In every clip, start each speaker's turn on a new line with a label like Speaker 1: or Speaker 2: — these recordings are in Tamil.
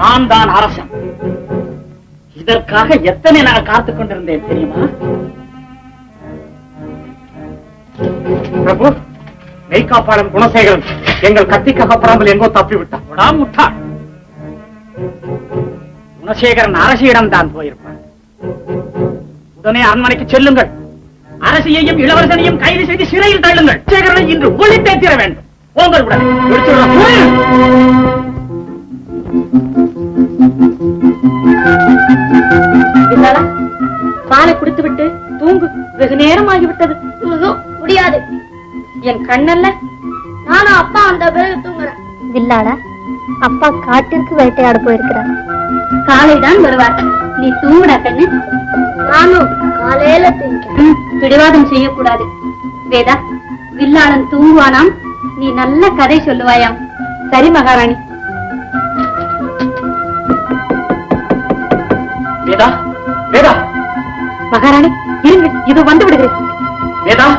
Speaker 1: நான் தான் அரசன். இதற்காக எத்தனை நான் காத்துக் கொண்டிருந்தேன் தெரியுமா?
Speaker 2: பிரபு, மெய்காப்பாளன் குணசேகரன் எங்கள் கத்திக்காக பராமல் எங்கோ தப்பிவிட்டான்.
Speaker 1: முட்டாள். குணசேகரன் அரசியிடம் தான் போயிருப்பான். உடனே அரண்மனைக்கு செல்லுங்கள். அரசியையும் இளவரசனையும் கைது செய்து சிறையில் தள்ளுங்கள். சேகரனை இன்று ஒழித்தே தீர வேண்டும். போங்கள் உடனே.
Speaker 3: பாலை குடித்து விட்டு தூங்கு. வெகு நேரம் ஆகிவிட்டது. முடியாது. என் கண்ணல்ல. நானும் அப்பா அந்த பிறகு தூங்குறேன்.
Speaker 4: வில்லாடா, அப்பா காட்டிற்கு வேட்டையாட போயிருக்கிறார்.
Speaker 3: காலைதான் வருவார். நீ தூங்குடா கண்ணு.
Speaker 4: நானும் காலையில தூங்கிக்கிறேன்.
Speaker 3: பிடிவாதம் செய்யக்கூடாது. வேதா, வில்லாளன் தூங்குவானாம். நீ நல்ல கதை சொல்லுவாயாம். சரி மகாராணி.
Speaker 1: வேதா, வேதா.
Speaker 3: மகாராணி இருங்க, இது வந்து விடுகிறேன்.
Speaker 1: வேதா,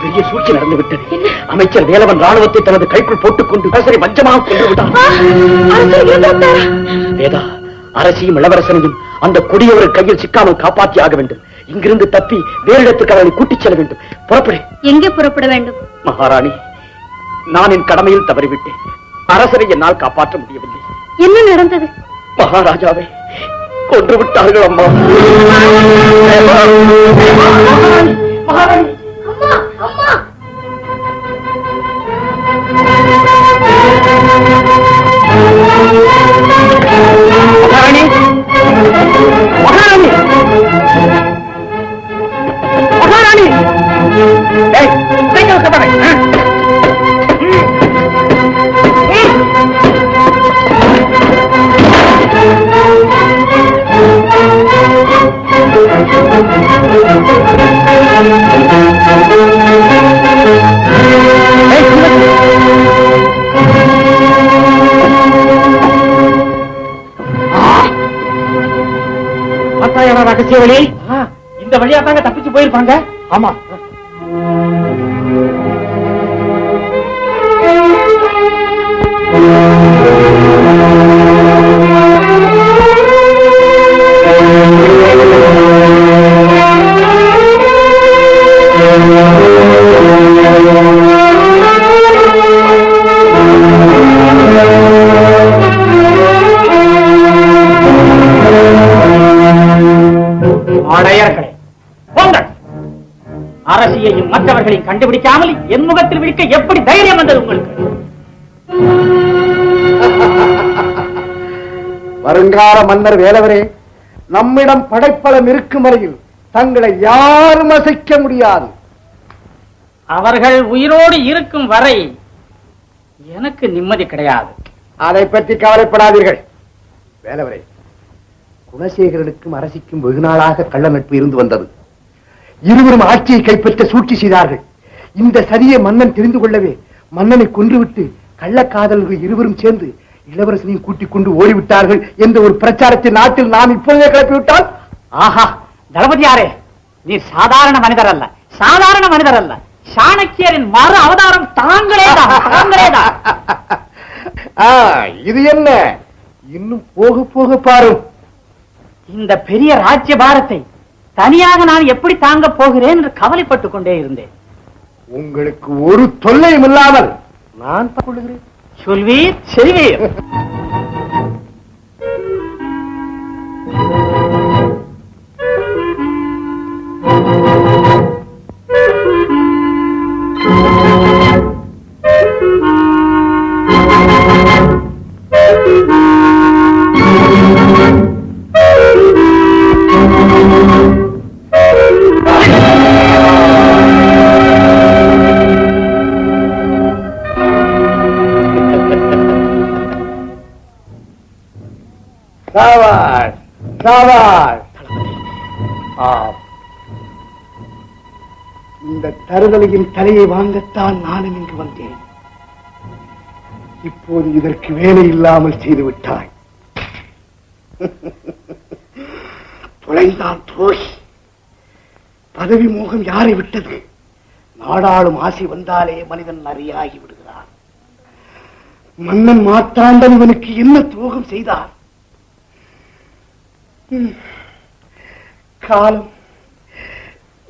Speaker 1: பெரிய சூழ்ச்சி நடந்து விட்டது. அமைச்சர் வேலவன் ராணுவத்தை தனது கைக்குள் போட்டுக் கொண்டு அரசரை வஞ்சமாக கொண்டு விட்டார். வேதா, அரசியும் இளவரசனையும் அந்த கொடியவர் கையில் சிக்காமல் காப்பாற்றி ஆக வேண்டும். இங்கிருந்து தப்பி வேறு இடத்துக்கு அவரை கூட்டிச் செல்ல வேண்டும். புறப்படு.
Speaker 3: எங்கே புறப்பட வேண்டும்?
Speaker 1: மகாராணி, நான் என் கடமையில் தவறிவிட்டேன். அரசரை என்னால் காப்பாற்ற முடியவில்லை.
Speaker 3: என்ன நடந்தது?
Speaker 1: மகாராஜாவை கொன்று விட்டார்கள் அம்மா. மகாராணி, மகாராணி, மகாராணி, மகாராணி. ஏய், சீக்கிரம் கதவை. ரகசிய வழி இந்த வழியா தாங்க தப்பிச்சு போயிருப்பாங்க. ஆமா. அரசியையும் மற்றவர்களையும் கண்டுபிடிக்காமல் என் முகத்தில் விழிக்க எப்படி தைரியம் வந்தது உங்களுக்கு?
Speaker 5: வருங்கால மன்னர் வேலவரே, நம்மிடம் படைப்பலம் இருக்கும் வரையில் தங்களை யாரும் அசைக்க முடியாது.
Speaker 1: அவர்கள் உயிரோடு இருக்கும் வரை எனக்கு நிம்மதி கிடையாது.
Speaker 5: அதை பற்றி கவலைப்படாதீர்கள் வேலவரே. குணசேகரனுக்கும் அரசிக்கும் வெகு நாளாக கள்ள நட்பு இருந்து வந்தது. இருவரும் ஆட்சியை கைப்பற்ற சூழ்ச்சி செய்தார்கள். இந்த சதியை மன்னன் தெரிந்து கொள்ளவே மன்னனை கொன்றுவிட்டு கள்ளக்காதல்கள் இருவரும் சேர்ந்து இளவரசனையும் கூட்டிக் கொண்டு ஓடிவிட்டார்கள் என்ற ஒரு பிரச்சாரத்தை நாட்டில் நாம் இப்பொழுதே கிளப்பிவிட்டால்.
Speaker 1: ஆஹா, தளபதியாரே, நீ சாதாரண மனிதர் அல்ல, சாதாரண மனிதர் அல்ல. சாணக்கியரின் மறு அவதாரம் தாங்களேதான், தாங்களேதான்.
Speaker 5: இது என்ன, இன்னும் போக போக பாரு.
Speaker 1: இந்த பெரிய ராஜ்ய பாரத்தை தனியாக நான் எப்படி தாங்க போகிறேன் என்று கவலைப்பட்டுக் கொண்டே இருந்தேன்.
Speaker 5: உங்களுக்கு ஒரு தொல்லையும் இல்லாமல் நான் கொள்ளுகிறேன்.
Speaker 1: சொல்வீர், செய்வீர்.
Speaker 5: சாவாஷ், சாவாஷ். இந்த தருதலையின் தலையை வாங்கத்தான் நானும் இங்கு வந்தேன். இப்போது இதற்கு வேலை இல்லாமல் செய்துவிட்டாய். துளைந்தான் துரோகி. பதவி மோகம் யாரை விட்டது? நாடாளும் ஆசை வந்தாலே மனிதன் நரியாகி விடுகிறான். மன்னன் மாத்தாண்டன் இவனுக்கு என்ன துரோகம் செய்தார்? காலம்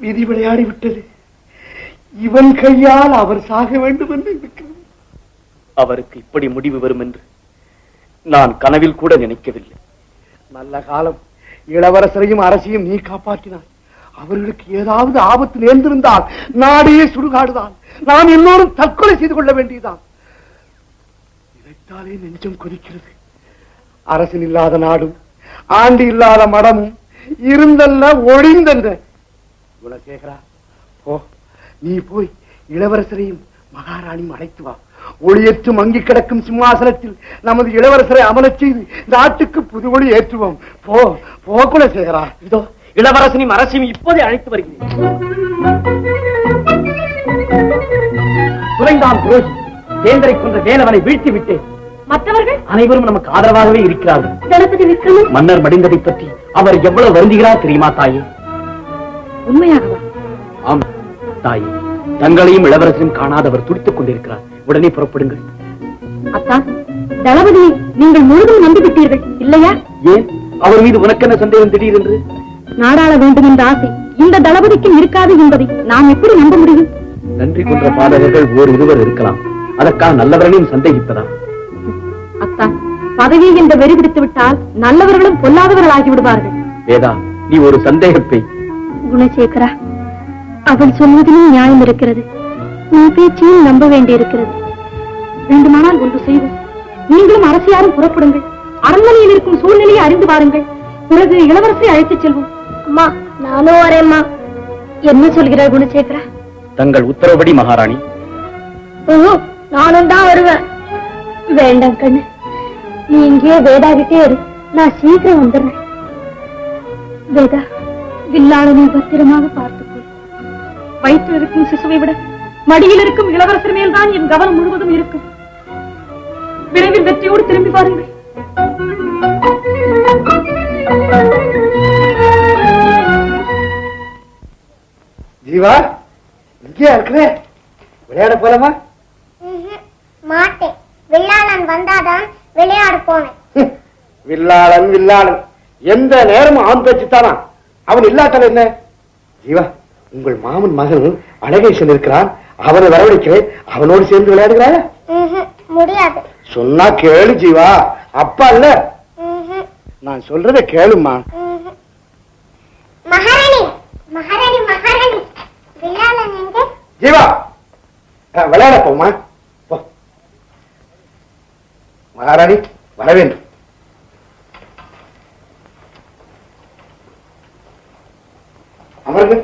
Speaker 5: விதி விளையாடி விட்டது. இவன் கையால் அவர் சாக வேண்டும் என்று இருக்கிறது.
Speaker 1: அவருக்கு இப்படி முடிவு வரும் என்று நான் கனவில் கூட நினைக்கவில்லை.
Speaker 5: நல்ல காலம். இளவரசரையும் அரசையும் நீ காப்பாற்றினாய். அவர்களுக்கு ஏதாவது ஆபத்து நேர்ந்திருந்தால் நாடே சுடுகாடுதான். நாம் எல்லோரும் தற்கொலை செய்து கொள்ள வேண்டியதுதான். நினைத்தாலே நெஞ்சம் கொதிக்கிறது. அரசன் இல்லாத நாடும் ஆண்டு இல்லாத மடமும் இருந்தல்ல ஒழிந்தல்ல. குணசேகரா, போ. நீ போய் இளவரசரையும் மகாராணியும் அழைத்து வா. ஒளியற்று மங்கி கிடக்கும் சிம்மாசனத்தில் நமது இளவரசரை அமரச் செய்து நாட்டுக்கு புது ஒளி ஏற்றுவோம். போ போ குலசேகரா.
Speaker 1: இதோ இளவரசனையும் அரசையும் இப்போதே அழைத்து வருகிறேன். துறைந்தான் துரோகி. வேந்தரை கொன்ற வேலவனை வீழ்த்தி விட்டேன்.
Speaker 3: மற்றவர்கள்
Speaker 1: அனைவரும் நமக்கு ஆதரவாகவே இருக்கிறார்கள்.
Speaker 3: தளபதி விக்ரமன்
Speaker 1: மன்னர் மடிந்ததை பற்றி அவர் எவ்வளவு வருந்துகிறார் தெரியுமா தாயே?
Speaker 3: உண்மையாகவா?
Speaker 1: ஆம் தாயே, தங்களையும் இளவரசரையும் காணாதவர் துடித்துக் கொண்டிருக்கிறார். உடனே புறப்படுங்கள்.
Speaker 3: அத்தா, தளபதியை நீங்கள் முழுதும் நம்பிவிட்டீர்கள் இல்லையா?
Speaker 1: ஏன், அவர் மீது உனக்கென்ன சந்தேகம் திடீரென்று?
Speaker 3: நாடாள வேண்டும் என்ற ஆசை இந்த தளபதிக்கு இருக்காது என்பதை நாம் எப்படி நம்ப முடியும்?
Speaker 1: நன்றி கொன்ற பாதகர்கள் ஓர் இருவர் இருக்கலாம். அதற்காக நல்லவர்களையும் சந்தேகிப்பதா?
Speaker 3: அத்தா, பதவி என்ற வெறி பிடித்து விட்டால் நல்லவர்களும் பொல்லாதவர்கள் ஆகி விடுவார்கள்.
Speaker 1: வேதா, நீ ஒரு சந்தேகப்பை.
Speaker 4: குணசேகரா, அவள் சொல்வதிலும் நியாயம் இருக்கிறது. நீ பேச்சையும் நம்ப வேண்டியிருக்கிறது.
Speaker 3: வேண்டுமானால் ஒன்று செய்வோம். நீங்களும் அரசியாரும் புறப்படுங்கள். அரண்மனையில் இருக்கும் சூழ்நிலையை அறிந்து வாருங்கள். பிறகு இளவரசரை அழைத்துச் செல்வோம்.
Speaker 4: அம்மா, நானும் வரேம்மா. என்ன சொல்கிறார் குணசேகரா?
Speaker 1: தங்கள் உத்தரவுப்படி மகாராணி.
Speaker 4: நானும் தான் வருவேன். வேண்டாம் கண்ணு, நீ இங்கேயே வேதாகிட்டே இரு. நான் சீக்கிரம் வந்துடுறேன். வேதா, வில்லாளனை பத்திரமாக பார்த்துக்கொள்.
Speaker 3: வயிற்றில் இருக்கும் சிசுவை விட மடியில் இருக்கும் இளவரசர் மேல்தான் என் கவனம் முழுவதும் இருக்கும். விரைவில் வெற்றியோடு திரும்பி வாருங்கள்.
Speaker 5: ஜீவா, இங்கே இருக்கிறே. விளையாட போலாமா?
Speaker 4: மாட்டேன். வில்லாளன் வந்தாதான் விளையாட போனேன்.
Speaker 5: வில்லாளன் வில்லாளன் எந்த நேரமும் ஆண் பேச்சுத்தானா? அவன் இல்லாட்டல் என்ன? ஜீவா, உங்கள் மாமன் மகன் அழகேசன் இருக்கிறான். அவனை வரவழைக்கிறேன். அவனோடு சேர்ந்து விளையாடுகிறாயா?
Speaker 4: முடியாது.
Speaker 5: சொன்னா கேளு ஜீவா. அப்பா இல்ல, நான் சொல்றத கேளுமா.
Speaker 4: மகாராணி, மகாராணி, மகாராணி, வில்லாளன் எங்கே?
Speaker 5: ஜீவா, விளையாட போமா. போ. மகாராணி வர வேண்டும். அமர்ந்து.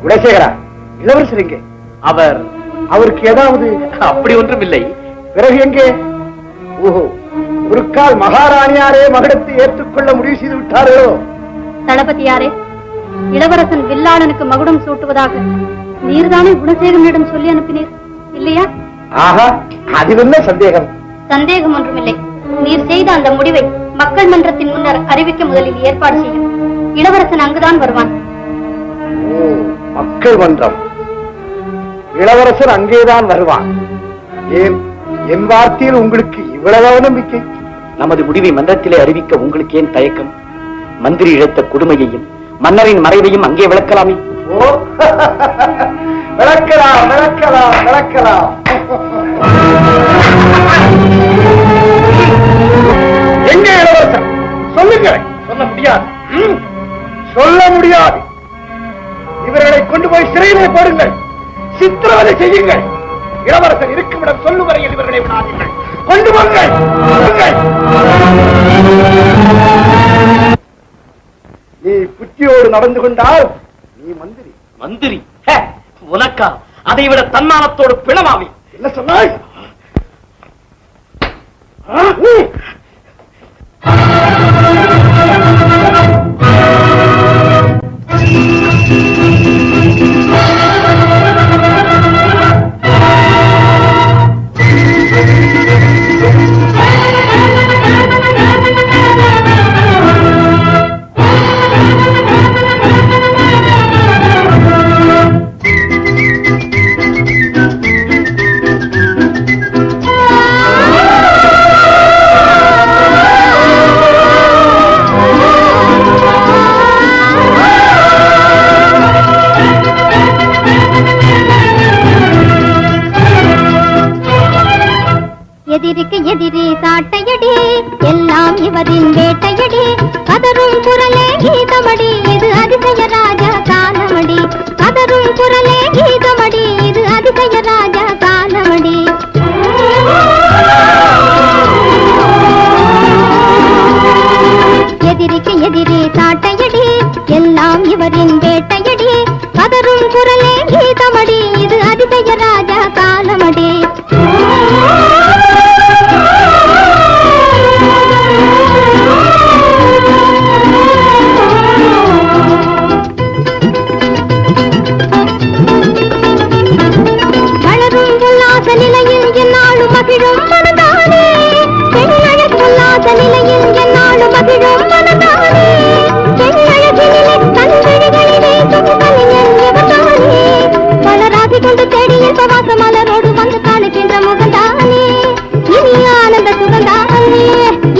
Speaker 5: குணசேகரா, இளவரசர் எங்கே? அவருக்கு ஏதாவது?
Speaker 1: அப்படி ஒன்றும் இல்லை.
Speaker 5: பிறகு எங்கே? ஓஹோ, ஒரு கால் மகாராணியாரே மகடத்தை ஏற்றுக்கொள்ள முடிவு செய்து விட்டார்களோ?
Speaker 4: தளபதியாரே, இளவரசன் வில்லாளனுக்கு மகுடம் சூட்டுவதாக நீர்தானே குணசேகரனிடம் சொல்லி அனுப்பினீர் இல்லையா?
Speaker 5: ஆஹா, அதில் என்ன சந்தேகம்?
Speaker 4: சந்தேகம் ஒன்றுமில்லை. நீர் செய்த அந்த முடிவை மக்கள் மன்றத்தின் முன்னர் அறிவிக்க முதலில் ஏற்பாடு செய்யும். இளவரசன் அங்குதான் வருவான்.
Speaker 5: மக்கள் மன்றம். இளவரசர் அங்கேதான் வருவான். ஏன், என் வார்த்தையில் உங்களுக்கு இவ்வளவு நம்பிக்கை?
Speaker 1: நமது முடிவை மன்றத்திலே அறிவிக்க உங்களுக்கு ஏன் தயக்கம்? மந்திரி இழைத்த கொடுமையையும் மன்னரின் மறைவையும் அங்கே விளக்கலாமே.
Speaker 5: ஓ, விளக்கலாம் விளக்கலாம் விளக்கலாம். எங்கே இளவரசர்? சொல்லுங்கள். சொல்ல முடியாது. சொல்ல முடியாது. இவர்களை கொண்டு போய் சிறையிலே போடுங்கள். சித்திரவதை செய்யுங்கள். இளவரசர் இருக்குமிடம் சொல்லும் வரையில் இவர்களை விடாதீர்கள். கொண்டு போங்கள். நீ புத்தியோடு நடந்து கொண்டால் நீ மந்திரி.
Speaker 1: மந்திரி உனக்கா? அதைவிட தன்மானத்தோடு பிணமாவி.
Speaker 5: என்ன சொன்னாய்?
Speaker 4: குரலே கீதமடி இது அதிசய ராஜா காலமடி எதிரிக்கு எதிரி சாட்டையடி எல்லாம் இவரின் வேட்டையடி கதரும் குரலே கீதமடி இது அதிசய ராஜா காலமடி வளரும் உல்லாச நிலையில் என்னாலும் மகிழும் மனதானே பெண்ணழகு உல்லாச நிலையில் என்னாலும் மகிழும் மனதானே பெண்ணழகினிலே தன் விழிகளிலே சுகமணியன் இவர்தானே வளராசி கொண்டு தேடிய சவாச மலரோடு வந்து காணுகின்ற முகந்தானே இனி ஆனந்த சுகந்தானே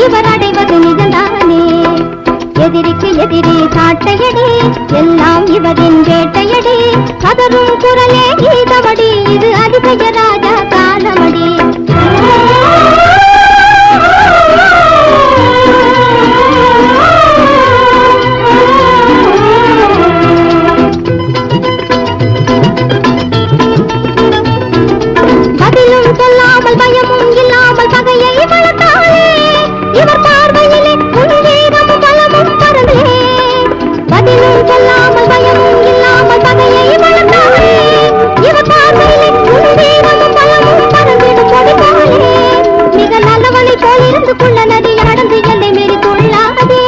Speaker 4: இவர் அடைவது நிஜந்தானே எதிரிக்கு எதிரி சாட்டையடி எல்லாம் இவரின் வேட்டையடி கதரும் குரலே கீதமடி இது அதிசய ராஜா காலமடி பதிலும் சொல்லாமல் பயமும் இல்லாமல் பகையை வளர்த்தாலே இவர் பார்வையிலே உன்வீரமும் பலமும் பரந்தே பதிலும் சொல்லாமல் பயமும் இல்லாமல் பகையை வளர்த்தாலே இவர் பார்வையிலே உன்வீரமும் பலமும் பரந்திடும் கொடிபாலே மிக நல்லவனை போலிருந்து கொள்ள நதி நடந்து எல்லை மீறி கொள்ளாதே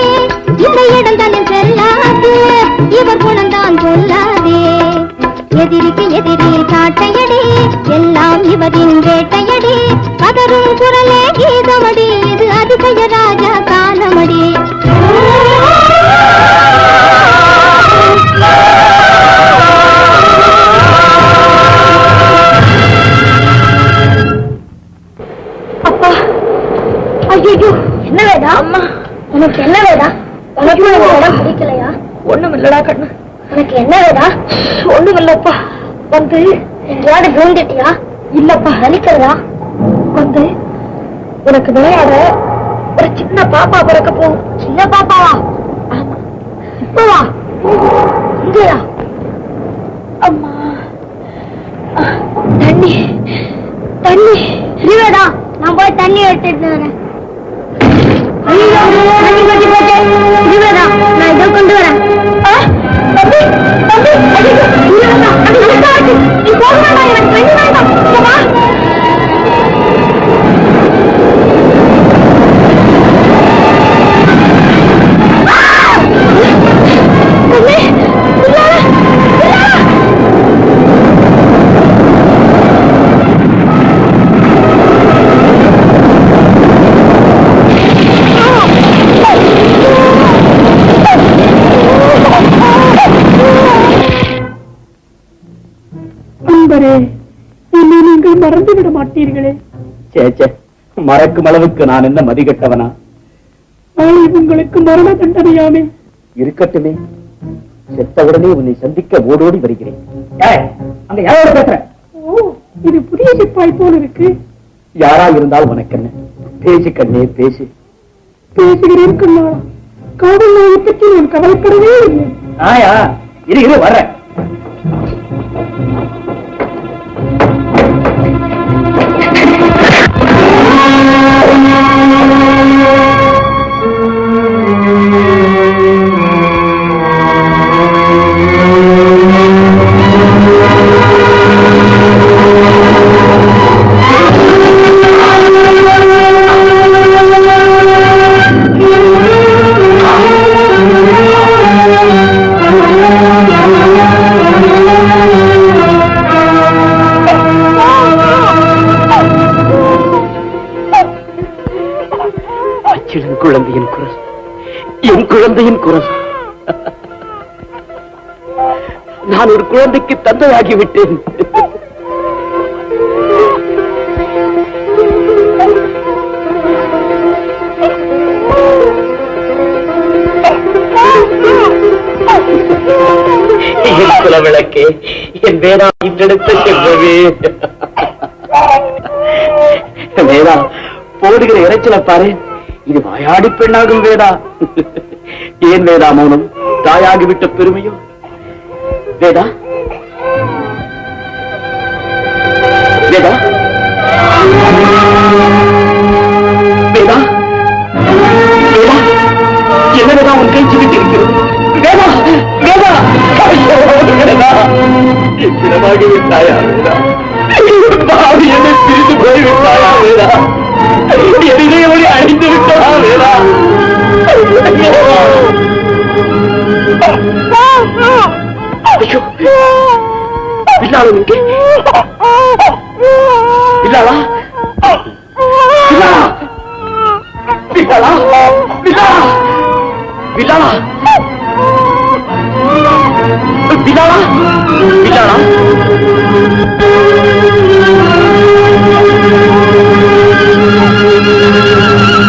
Speaker 4: இந்த இடம் தன்னை செல்லாதே இவர் குணம்தான் சொல்லாதே எதிரிக்கு எதிரி சாட்டையடி எல்லாம் இவரின் வேட்டையடி கதரும் குரலே கீதமடி இது அதிசய ராஜா காலமடி அப்பா ஐயோ என்ன வேடா அம்மா உனக்கு என்ன வேடா உனக்கு இடம் பிடிக்கலையா ஒண்ணும் இல்லடா கண்ணு உனக்கு என்ன வேடா ஒண்ணும் இல்லப்பா வந்து எங்கேயாவது விழுந்துட்டியா இல்லப்பா வலிக்கிறதா வந்து உனக்கு விளையாட ஒரு சின்ன பாப்பா பிறக்க போகும் சின்ன பாப்பாவா ஆமா இப்பவா இங்கயா அம்மா தண்ணி தண்ணி இல்லடா நான் போய் தண்ணி எடுத்துட்டு வரேன் ஐயோ தண்ணி கொட்டி போச்சு இல்லடா நான் இதை கொண்டு வரேன் தம்பி தம்பி இல்லடா அது இருக்காது நீ போக வேண்டாம் எனக்கு தண்ணி வேண்டாம் வா
Speaker 3: என்னை நீங்கள் மறந்துவிட மாட்டீர்களே
Speaker 1: சேச்சே மறக்கும் அளவுக்கு நான் என்ன மதிகட்டவனா
Speaker 3: நாளை உங்களுக்கு மரண தண்டனையாமே
Speaker 1: இருக்கட்டுமே செத்தவுடனே உன்னை சந்திக்க ஓடோடி வருகிறேன் அங்க யாரோட பேசுறேன்
Speaker 3: ஓ இது புதிய சிப்பாய் போல இருக்கு
Speaker 1: யாரா இருந்தால் உனக்கு என்ன பேசு கண்ணே பேசு
Speaker 3: பேசுகிறேன் கண்ணா காதல் நோயை பற்றி நான் கவலைப்படவே இல்லை
Speaker 1: ஆயா இரு வர்றேன் குழந்தையின் குரல் என் குழந்தையின் குரல் நான் ஒரு குழந்தைக்கு தந்தையாகிவிட்டேன் என் குலவிளக்கே என் வேதா இன்றெடுத்த செல்வவே வேதா போடுகிற இறைச்சல பாரு இது வாயாடி பெண்ணாகும் வேதா ஏன் வேதா மௌனம் தாயாகிவிட்ட பெருமையோ வேதா ஆகிவிட்டாயா வேதா? பாவி என்னை பிரிந்து போய்விட்டாயா வேதா? எதிரே அழிந்து விட்டதா வேதா? ஐயோ, வில்லாளம் இங்கே வில்லாளா? வில்லாளா? வில்லாளா? வில்லாளா? வில்லாளா? வில்லாளா?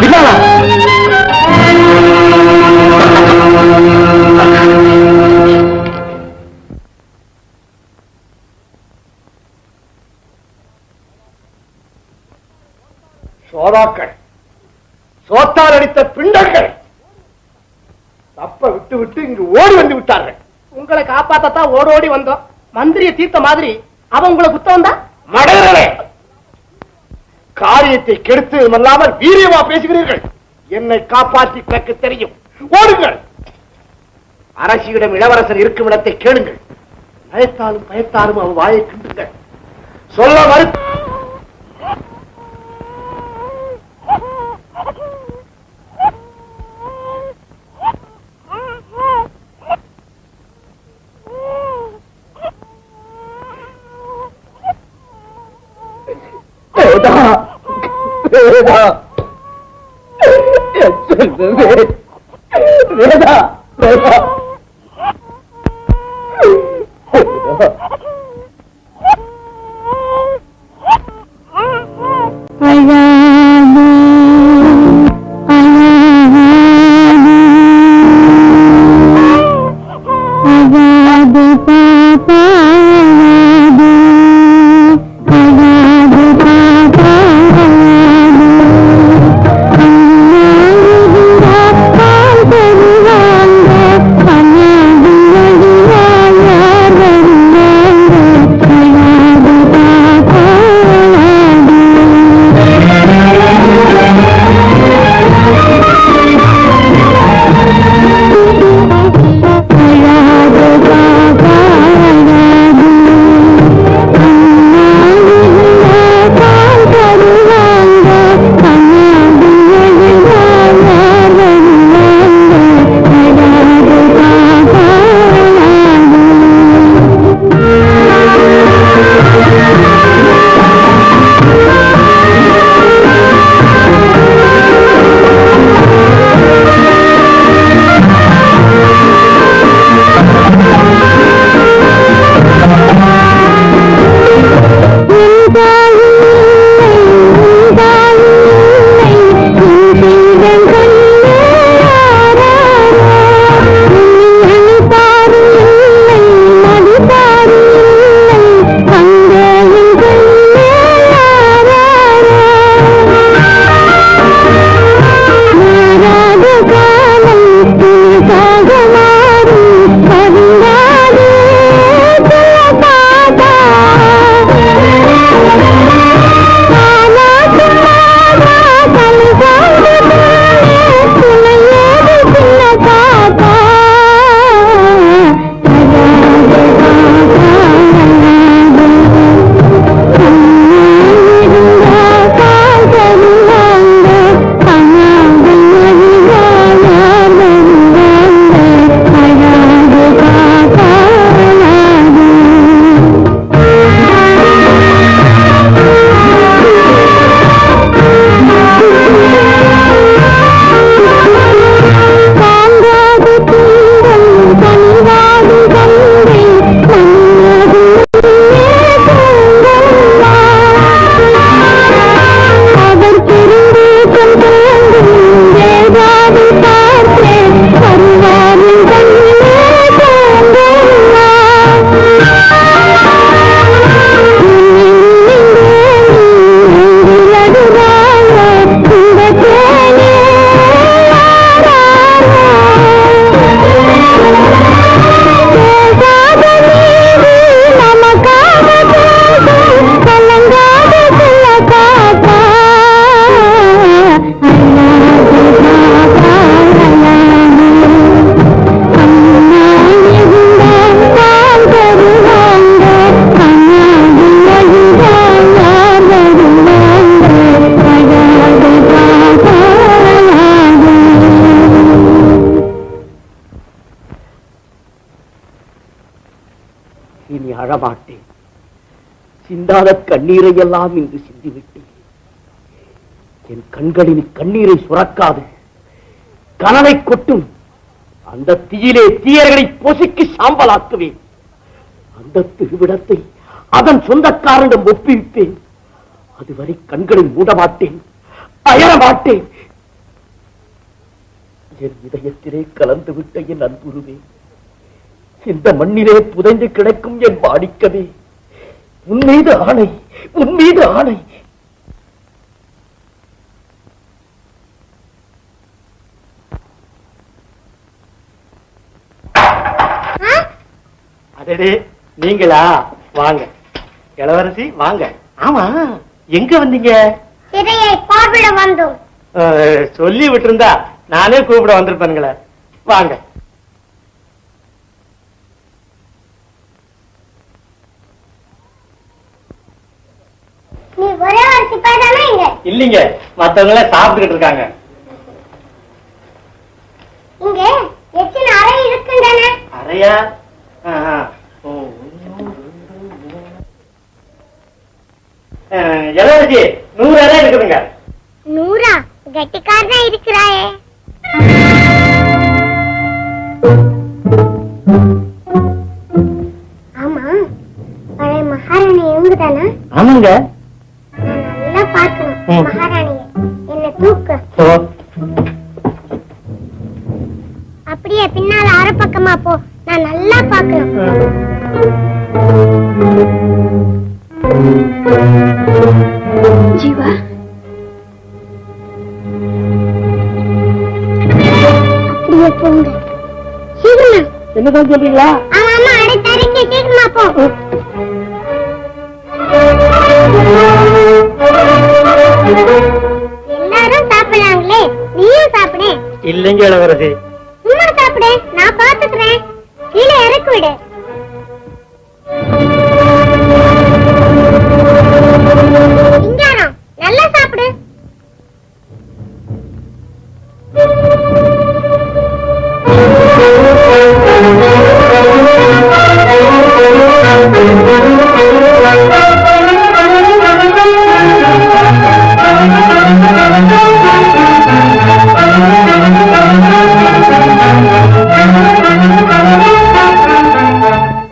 Speaker 1: வில்லாளா?
Speaker 5: சோதாக்கள், சோத்தால் அடித்த பிண்டர்கள் தப்ப விட்டு விட்டு இங்கு ஓடி வந்து விட்டார்கள்.
Speaker 2: உங்களை காப்பாத்தத்தான் ஓடோடி வந்தோம். மந்திரியை தீர்த்த மாதிரி அவன் உங்களை குத்த வந்தா?
Speaker 5: மடையர்களே, காரியத்தை கெடுத்து அல்லாமல் வீரியமா பேசுகிறீர்கள். என்னை காப்பாற்றி எனக்கு தெரியும். ஓடுங்கள். அரசியிடம் இளவரசர் இருக்கும் இடத்தை கேளுங்கள். பயத்தாலும் பயத்தாலும் அவன் வாயை கிண்டுங்கள். சொல்ல மறு
Speaker 1: வேதா, வேதா, வேதா, வேதா, அழமாட்டேன். சிந்தாத கண்ணீரை எல்லாம் இன்று சிந்திவிட்டேன். என் கண்களின் கண்ணீரை சுரக்காது கனலை கொட்டும் அந்த தீயிலே தீயர்களை பொசுக்கி சாம்பலாக்குவேன். அந்த திருவிடத்தை அதன் சொந்தக்காரனிடம் ஒப்புவிப்பேன். அதுவரை கண்களை மூடமாட்டேன், அயரமாட்டேன். என் இதயத்திலே கலந்துவிட்ட என் அன்புருவே, இந்த மண்ணிலே புதைந்து கிடக்கும் என் மாணிக்கமே, உன் மீது ஆணை, உன் மீது ஆணை.
Speaker 2: அடடே, நீங்களா? வாங்க இளவரசி, வாங்க. ஆமா, எங்க வந்தீங்க?
Speaker 4: சிறையை பார்வையிட வந்தோம்.
Speaker 2: சொல்லி விட்டிருந்தா நானே கூப்பிட வந்திருப்பேன்களே. வாங்க.
Speaker 4: நீ ஒரே ஒரு சிப்பாய் தானே இங்க?
Speaker 2: இல்லீங்க, மத்தவங்கள சாப்பிட்டுக்கிட்டு இருக்காங்க.
Speaker 4: இங்க எத்தனை அறை இருக்குங்கண்ணே?
Speaker 2: அறையா? இளவரசி 100 அறை இருக்குதுங்க.
Speaker 4: 100? கெட்டிக்காரனா இருக்கிறாயே. ஆமா, பழைய மகாராணி இவங்க தானே?
Speaker 2: ஆமாங்க.
Speaker 4: நான் நல்லா பார்க்கணும் மகாராணிய. என்ன தூக்கு. அப்படியே பின்னால அரை பக்கமா போ, நான் நல்லா பார்க்கணும்.
Speaker 3: ஜீவா,
Speaker 4: அப்படியே போங்க. சீக்கிரமா.
Speaker 2: என்னதான் சொல்றீங்களா?
Speaker 4: ஆமா ஆமா, அடுத்த அறைக்கு சீக்கிரமா போ. எல்லாரும் சாப்பிடலாங்களே, நீயும் சாப்பிடு.
Speaker 2: இல்லைங்க இளவரசி.
Speaker 4: சும்மா சாப்பிடு, நான் பாத்துக்கிறேன். கீழே இறக்கி விடு. சிங்காரம், நல்லா சாப்பிடு.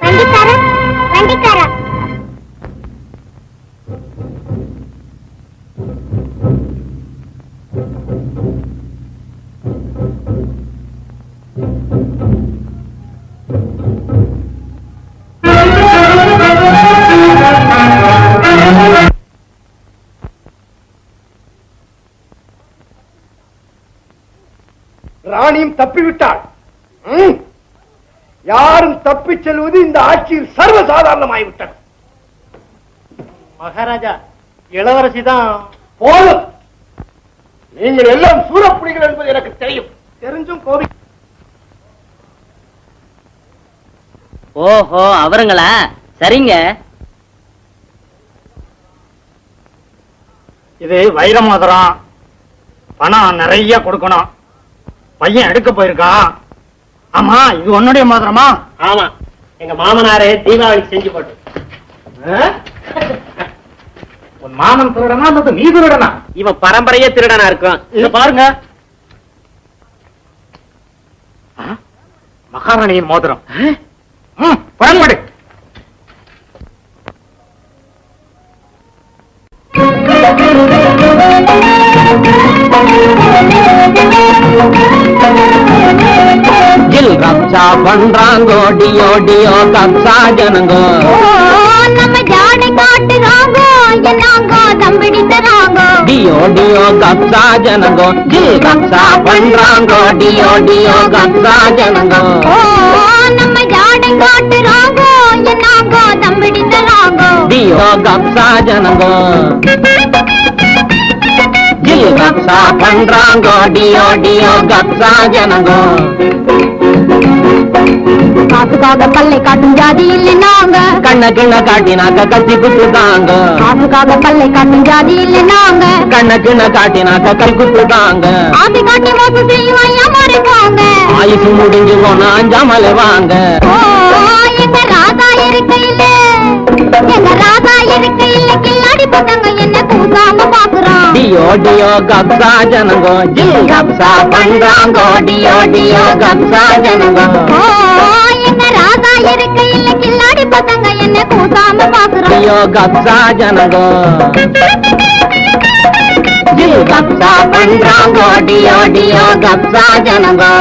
Speaker 4: வண்டிக்காரா, வண்டிக்காரா.
Speaker 5: ராணியும் தப்பிவிட்டாள். யாரும் தப்பிச் செல்வது இந்த ஆட்சியில் சர்வசாதாரணமாகிவிட்டது.
Speaker 2: மகாராஜா, இளவரசி தான்.
Speaker 5: போதும், நீங்கள் எல்லாம் சூரப்புலிகள் என்பது எனக்கு தெரியும்.
Speaker 2: தெரிஞ்சும் கோபி.
Speaker 6: ஓஹோ, அவருங்களா? சரிங்க.
Speaker 2: இது வைர மோதிரம், பணம் நிறைய கொடுக்கணும். பையன் எடுக்க போயிருக்கான். ஆமா, இது உன்னுடைய மோதிரமா? ஆமா, எங்க மாமனாரே தீபாவளிக்கு செஞ்சு போட்டு. உன் மாமன் திருடனா அல்லது நீ திருடனா?
Speaker 6: இவன் பரம்பரையே திருடனா இருக்கும்.
Speaker 2: இத பாருங்க, மகாராணியின் மோதிரம். புறம்படு.
Speaker 6: ஜில் கப்சா பண்றாங்கோ, டியோ டியோ கப்சா ஜனங்கோ.
Speaker 4: நம்ம ஜாடை காட்டுறாங்கோ, என்னாங்கோ தம்பிடி தராங்கோ.
Speaker 6: டியோ டியோ கப்சா ஜனங்கோ, ஜில் கப்சா பண்றாங்கோ, டியோ டியோ கப்சா ஜனங்கோ.
Speaker 4: நம்ம ஜாடை காட்டுறாங்கோ, என்னாங்கோ தம்பிடி தராங்கோ.
Speaker 6: டியோ கப்சா ஜனங்கோ, ஜில் கப்சா பண்றாங்கோ, டியோ டியோ கப்சா ஜனங்கோ.
Speaker 3: காசுக்காக பல்லை காட்டும் ஜாதி இல்லை நாங்க.
Speaker 6: கண்ண கிண்ண காட்டினாக்க கத்தி குத்துதாங்க.
Speaker 3: காசுக்காக பல்லை காட்டும் ஜாதி இல்லை நாங்க.
Speaker 6: கண்ண கிண்ண காட்டினாக்க கை குத்துதாங்க.
Speaker 4: ஆதி காட்டி மோசம் செய்வான் ஏமாறிப்பாங்க.
Speaker 6: ஆயுசு முடிஞ்சு போனா அஞ்சாமலை வாங்க.
Speaker 4: எங்க ராதா இருக்கையில எங்க ராதா இருக்க இல்ல கில்லாடி பசங்க என்ன கூசாம பாக்குறான்.
Speaker 6: டியோ டியோ கப்சா ஜனங்கோ ஜில் கப்சா பண்றாங்கோ டியோ டியோ கப்சா ஜனங்கோ.
Speaker 4: எங்க ராதா இருக்க இல்ல கில்லாடி பசங்க என்ன கூசாம பாக்குறான்.
Speaker 6: டியோ கப்சா ஜனங்கோ ஜில் கப்சா பண்றாங்கோ டியோ டியோ கப்சா ஜனங்கோ.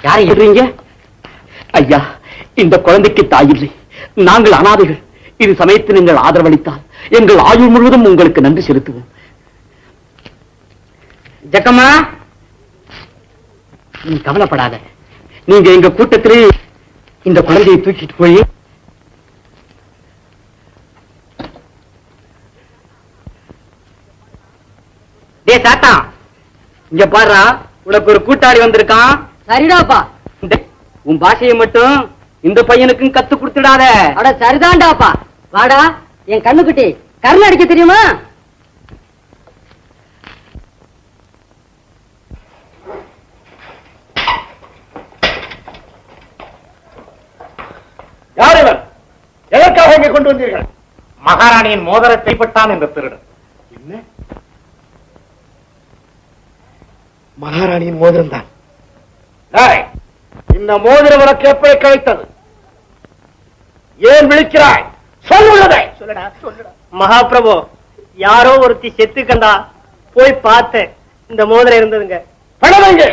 Speaker 1: யாரை எழுறீங்க? ஐயா, இந்த குழந்தைக்கு தாயில்லை, நாங்கள் அனாதைகள். இது சமயத்தில் நீங்கள் ஆதரவளித்தால் எங்கள் ஆயுள் முழுவதும் உங்களுக்கு நன்றி செலுத்துவோம். ஜக்கம்மா, நீ கவலைப்படாத. நீங்க எங்க கூட்டத்திலே இந்த குழந்தையை தூக்கிட்டு போய் சாத்தா இங்க பாரு, உனக்கு ஒரு கூட்டாளி வந்திருக்கான். சரிடாப்பா, உன் பாஷையை மட்டும் இந்த பையனுக்கும் கத்து கொடுத்துடாத. அட சரிதான்டாப்பா. வாடா என் கண்ணுக்குட்டி, கர்ண அடிக்க தெரியுமா?
Speaker 5: யார் இவர்? எதற்காக இங்கே கொண்டு வந்தீர்கள்?
Speaker 2: மகாராணியின் மோதிரத்தை பட்டான் இந்த திருடன்.
Speaker 5: என்ன? மகாராணியின் மோதிரம் தான். இந்த மோதிரம் உனக்கு எப்படி கிடைத்தது? ஏன் விழிக்கிறாய்? சொல்லுவதை
Speaker 2: சொல்லடா சொல்லடா. மகாபிரபு, யாரோ ஒருத்தி செத்து கண்டா, போய் பார்த்தேன். இந்த மோதிரம் இருந்ததுங்க.
Speaker 5: பணவங்க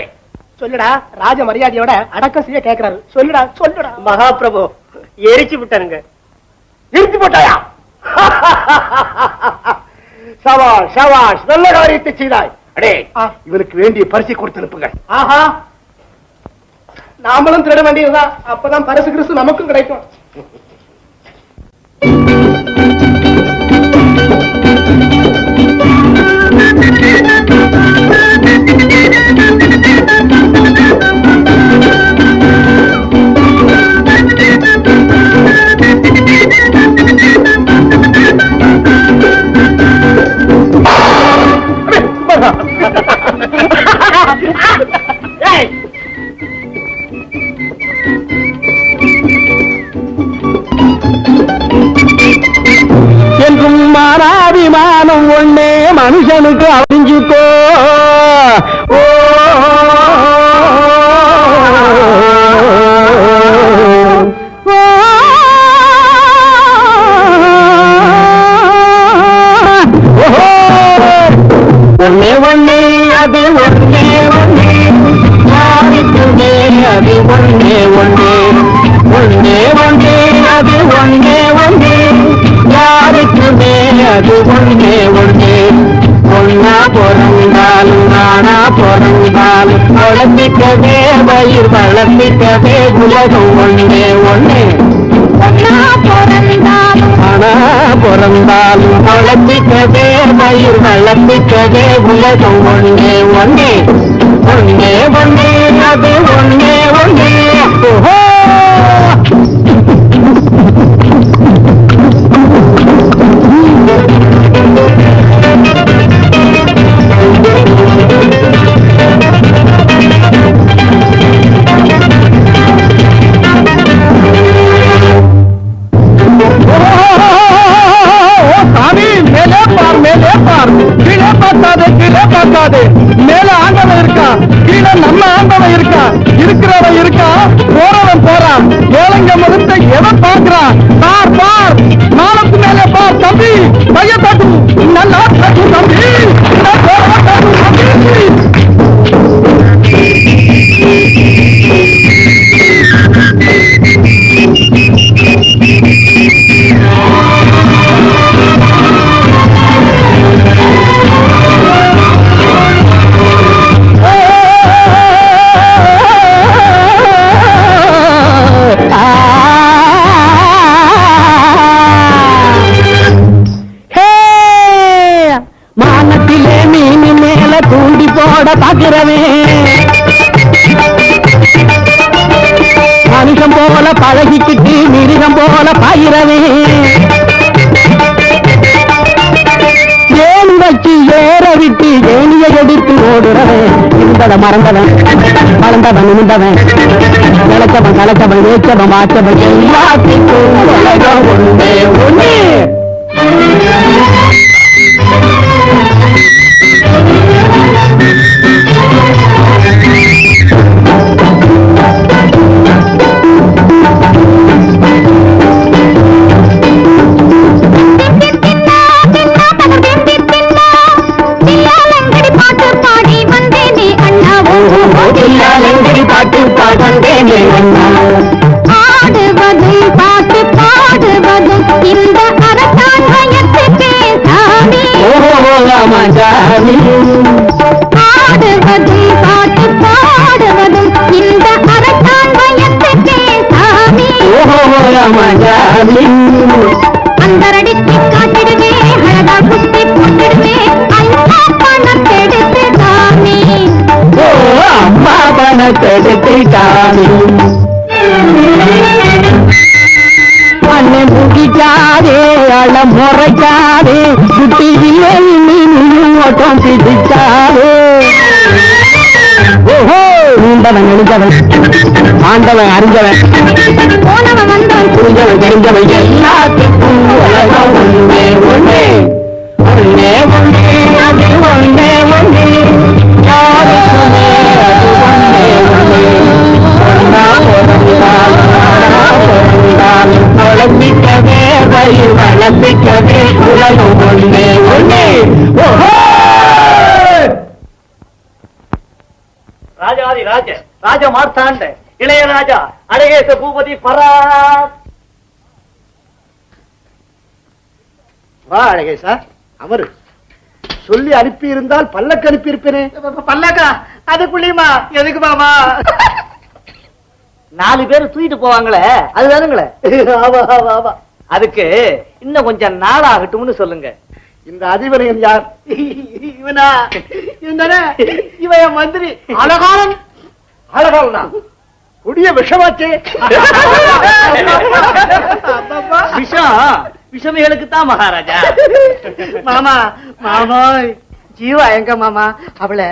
Speaker 2: சொல்லுடா. ராஜ மரியாதையோட அடக்கம் செய்ய கேட்கிறாரு. சொல்லுடா சொல்லுடா. மகாபிரபு, எரிச்சு விட்டானுங்க.
Speaker 5: இறுதி போட்டாயா? சவாஷ் சவாஷ், நல்ல காரியத்தை செய்தாய். அடே, இவருக்கு வேண்டிய பரிசை கொடுத்து அனுப்புங்கள்.
Speaker 2: ஆஹா, நாமளும் திருட வேண்டியதுதான். அப்பதான் பரிசு கிறிஸ்து நமக்கும் கிடைக்கும்.
Speaker 6: என்றும் மாறாபிமானம் ஒண்ணே மனுஷனுக்கு அறிஞ்சுக்கோ. ஓ ஒன்னே ஒன்னே அது ஒன்னே ஒன்னே யாருக்குமே அது ஒன்னே ஒன்னே ஒன்னே ஒன்னே அது ஒன்னே ஒன்னே யாருக்குமே அது ஒன்னே ஒன்னே. ஒன்னா பிறந்தாலும் நானா பிறந்தாலும் வளர்த்திக்கவே வயிறு வளர்த்திக்கவே உலகம் ஒன்னே ஒன்னே.
Speaker 4: ஒன்னா பிறந்தாலும்
Speaker 6: ஆனா பிறந்தாலும் வளர்த்திக்கவே வயிறு வளர்த்திக்கவே உலகம் ஒன்னே ஒன்னே ஒன்னே ஒன்னே அது ஒன்னே ஒன்னே. ஓஹோ, பார்க்காதே. மேல ஆண்டவன் இருக்கா, கீழே நம்ம ஆண்டவன் இருக்கா. இருக்கிறவன் இருக்கா, போறவன் போறான். ஏழங்க முகத்தை எவன் பார்க்கிறான்? பார் பார், நாளுக்கு மேலே பார் தம்பி. கைய தட்டு, நல்லா தட்டு தம்பி. மானத்திலே மீன் மேல தூண்டி போட பாக்குறவே, மனுஷம் போல பழகிக்கிட்டு மிருகம் போல பாயிரவே. ஏன் வச்சு ஏற விட்டு ஏனிய எடுத்து ஓடுறவன் இருந்தவன் மறந்தவன் வளர்ந்தவன் நிமிந்தவன் நிலச்சவன் கலச்சவன் ஏச்சவன் வாச்சவன் எல்லாத்துக்கும் உலகம் ஒன்றே ஒண்ணு. பாட்டு பாடந்தேனே அண்ணா
Speaker 4: ஆடுவதும் பாட்டு பாடுவதும் இந்த அரசான் வயத்துக்கே சாமி.
Speaker 6: ராமசாமி
Speaker 4: ஆடுவதும் பாட்டு பாடுவதும் இந்த அரசான் வயத்துக்கே சாமி.
Speaker 6: ராமசாமி
Speaker 4: அந்தரடித்து காட்டிடுவே அழகா குஸ்தி போட்டிடுவே ஐயா பணம் கெடுத்து சாமி.
Speaker 6: அம்மா பணத்தெடுத்து சாமி அண்ணன் முகிக்காதே அழம் முறைக்காதே குட்டி இல்லை நீ ஓட்டம் பிடிச்சாதே. ஓஹோ நீண்டவன் எழுந்தவன் ஆண்டவன் அறிஞ்சவன்
Speaker 4: போனவன் வந்தவன்
Speaker 6: புரிஞ்சவன் தெரிஞ்சவன் எல்லாத்துக்கும் உலகம் ஒன்றே ஒன்றே ஒன்றே ஒன்றே அது ஒன்றே ஒன்றே யாருக்குமே அது ஒன்றே ஒன்றே ஒன்றா பிறந்தால் வளர்ப்பிக்கவே வழி வளர்ப்பிக்கவே உலகம் ஒன்றே ஒன்றே. ஓஹோ
Speaker 1: ராஜாதி ராஜ ராஜ மார்த்தாண்ட இளையராஜா அழகேச பூபதி பரா.
Speaker 5: வா அழகேசா அவரு சொல்லி அனுப்பி இருந்தால் பல்லக்கு அனுப்பி இருப்பேனே.
Speaker 2: பல்லக்கா அதுக்குள்ளயுமா எதுக்கு மாமா?
Speaker 1: 4 பேர் தூக்கிட்டு போவாங்களே அது வேணுங்களே.
Speaker 5: ஆமா ஆமா ஆமா.
Speaker 1: அதுக்கு இன்னும் கொஞ்சம் நாளாகட்டும்னு சொல்லுங்க.
Speaker 5: இந்த அதிபரையன் யார்?
Speaker 2: இவனா இவன்தானே இவன் என் மந்திரி அழகாரன்.
Speaker 5: அழகாலனா கொடிய விஷமாச்சே.
Speaker 1: விஷமிகளுக்கு தான் மகாராஜா.
Speaker 2: மாமா மாமா ஜீவா எங்க மாமா? அவளை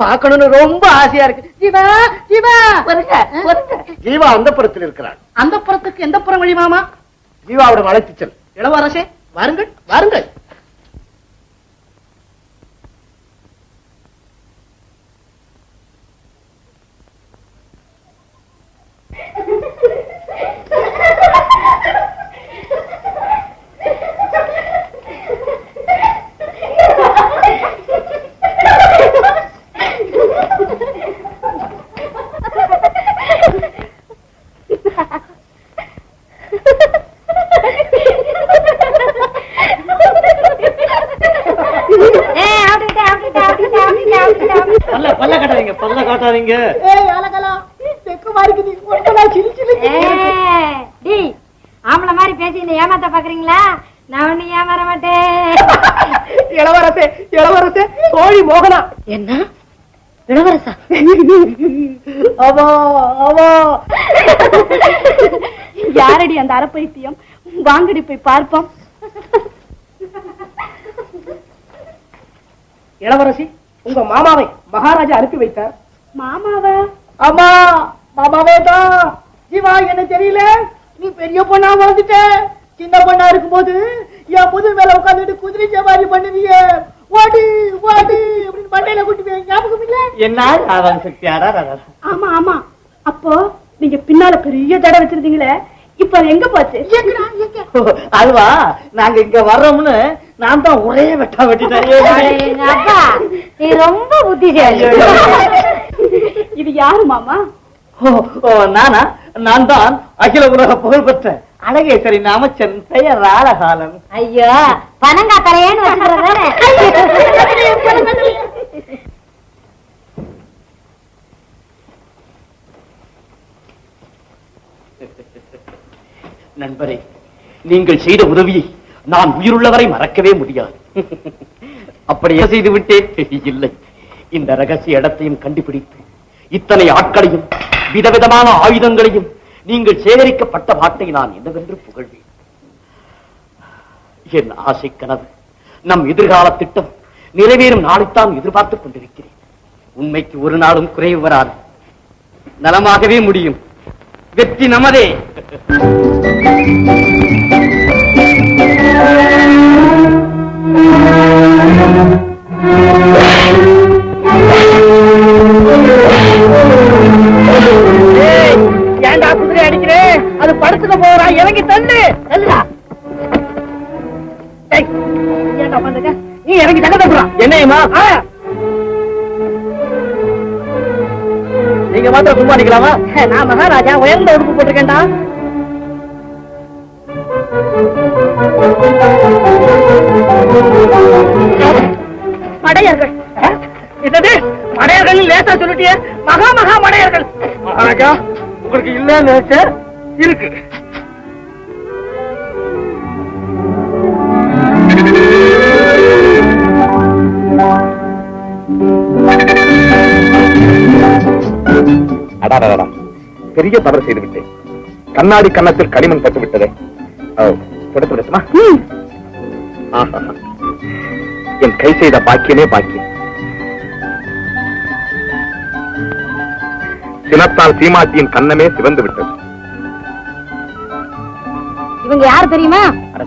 Speaker 2: பார்க்கணும்னு ரொம்ப ஆசையா இருக்கு. ஜீவா ஜீவா
Speaker 5: ஜீவா அந்த புறத்தில் இருக்கிறாள்.
Speaker 2: அந்த புறத்துக்கு எந்த புறம் வழி மாமா?
Speaker 5: ஜீவாவிடம் அழைத்துச் செல்.
Speaker 2: இளவரசே வாருங்கள் வாருங்கள்.
Speaker 1: பல்ல காட்டாதீங்க பல்ல காட்டாதீங்க.
Speaker 4: ஆம்பளை மாதிரி பேசி இந்த ஏமாத்த பாக்குறீங்களா? நான் ஒண்ணு ஏமாற மாட்டேன்.
Speaker 2: இளவரசே இளவரசே தோழி மோகனா.
Speaker 4: என்ன இளவரசா?
Speaker 2: அவா அவா
Speaker 3: யாரடி அந்த அறப்பைத்தியம்? வாங்கடி போய் பார்ப்போம்.
Speaker 2: இளவரசி உங்க மாமாவை மகாராஜா அனுப்பி வைத்தார்.
Speaker 3: மாமாவா?
Speaker 2: ஆமா மாமாவே தான். ஜீவா என்ன தெரியல, நீ பெரிய பொண்ணா வளர்ந்துட்ட. சின்ன பொண்ணா இருக்கும் போது என் புது மேல உட்காந்துட்டு குதிரை சவாரி பண்ணுவியே, ஓடி ஓடி அப்படின்னு மண்டையில கூட்டுவே, ஞாபகம் இல்ல?
Speaker 1: என்ன சக்தியாரா?
Speaker 3: ஆமா ஆமா. அப்போ நீங்க பின்னால பெரிய தடை வச்சிருந்தீங்களே, இப்ப அது எங்க போச்சு?
Speaker 1: அதுவா நாங்க இங்க வர்றோம்னு நான் தான் ஒரே வெட்டா வெட்டிட்டேன்.
Speaker 4: அப்பா நீ ரொம்ப புத்திசாலி.
Speaker 3: இது யாரு மாமா?
Speaker 1: நானா? நான் தான் அகில உலக புகழ்பெற்ற அழகேசரின் அமைச்சன் பெயர் ராளகாலன்.
Speaker 4: ஐயோ பனங்கா தரையேன்னு வச்சுக்கிறதானே.
Speaker 1: நண்பரே, நீங்கள் செய்த உதவியை நான் உயிருள்ளவரை மறக்கவே முடியாது. அப்படியே செய்து விட்டேன். இல்லை, இந்த ரகசிய இடத்தையும் கண்டுபிடித்து இத்தனை ஆட்களையும் விதவிதமான ஆயுதங்களையும் நீங்கள் சேகரிக்கப்பட்ட பாட்டை நான் என்னவென்று புகழ்வேன். என் ஆசை கனவு, நம் எதிர்கால திட்டம் நிறைவேறும் நாளைத்தான் எதிர்பார்த்துக் கொண்டிருக்கிறேன். உண்மைக்கு ஒரு நாளும் குறைவு வராது. நலமாகவே முடியும். வெற்றி நமதே.
Speaker 2: ஏன்டா குதிரை அடிக்கிறேன்? அது படுத்துக்க போறா, இறங்கி தள்ளு. தள்ளுடா. ஏன்டா பண்ணுங்க? நீ இறங்கி தங்க தப்புறான்.
Speaker 1: என்னையுமா நீங்க மாத்திரம் சும்மா நிக்கலாமா?
Speaker 2: நான் மகாராஜா உயர்ந்த உடுப்பு போட்டிருக்கேன்டா. மடையர்கள். என்னது மடையர்கள்? லேசா சொல்லிட்டியே. மகா மகா மடையர்கள்.
Speaker 6: மகாராஜா உங்களுக்கு இல்லன்னு இருக்கு.
Speaker 5: அடாடா, பெரிய தவறு செய்து விட்டேன். கண்ணாடி கன்னத்தில் களிமண் பட்டு விட்டதே. தொடர்ந்து விடட்டுமா? என் கை செய்த பாக்கியமே பாக்கியம். சினத்தால் சீமாட்டியின் கண்ணமே சிவந்து விட்டது.
Speaker 3: இவங்க யாரு தெரியுமா?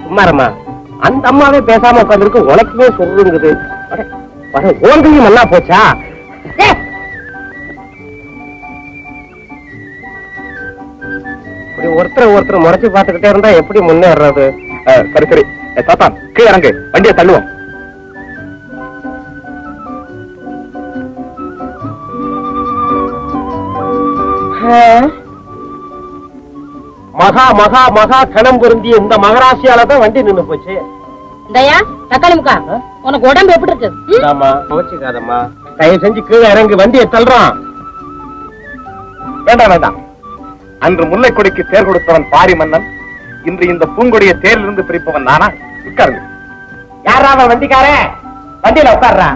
Speaker 1: சும்மாரம்மா, அந்த அம்மாவே பேசாம உட்காந்துருக்கு. உனக்குமே சொல்லுங்குது. ஓங்கையும் நல்லா போச்சா? ஒருத்தர் முறைச்சு பார்த்துக்கிட்டே இருந்தா எப்படி முன்னேறது?
Speaker 5: சரி சரி தாத்தா, கீழே இறங்கு, வண்டியை தள்ளுவோம்.
Speaker 1: மகா மகா மகா கணம் பொருந்திய இந்த மகராசியால தான் வண்டி நின்னு போச்சு.
Speaker 3: இந்தயா தக்காளி முக்கா, உனக்கு உடம்பு எப்படி இருக்கு?
Speaker 1: போச்சுக்காதம்மா, தயவு செஞ்சு கீழே இறங்கி வண்டியை தள்ளுறான்.
Speaker 5: வேண்டாம் வேண்டாம். அன்று முல்லை கொடிக்கு தேர் கொடுத்தவன் பாரி மன்னன். இன்று இந்த பூங்கொடியை தேரிலிருந்து பிரிப்பவன் நானா? உட்காருங்க.
Speaker 1: யாரா அவன் வண்டிக்கார? வண்டியில உட்கார்றா.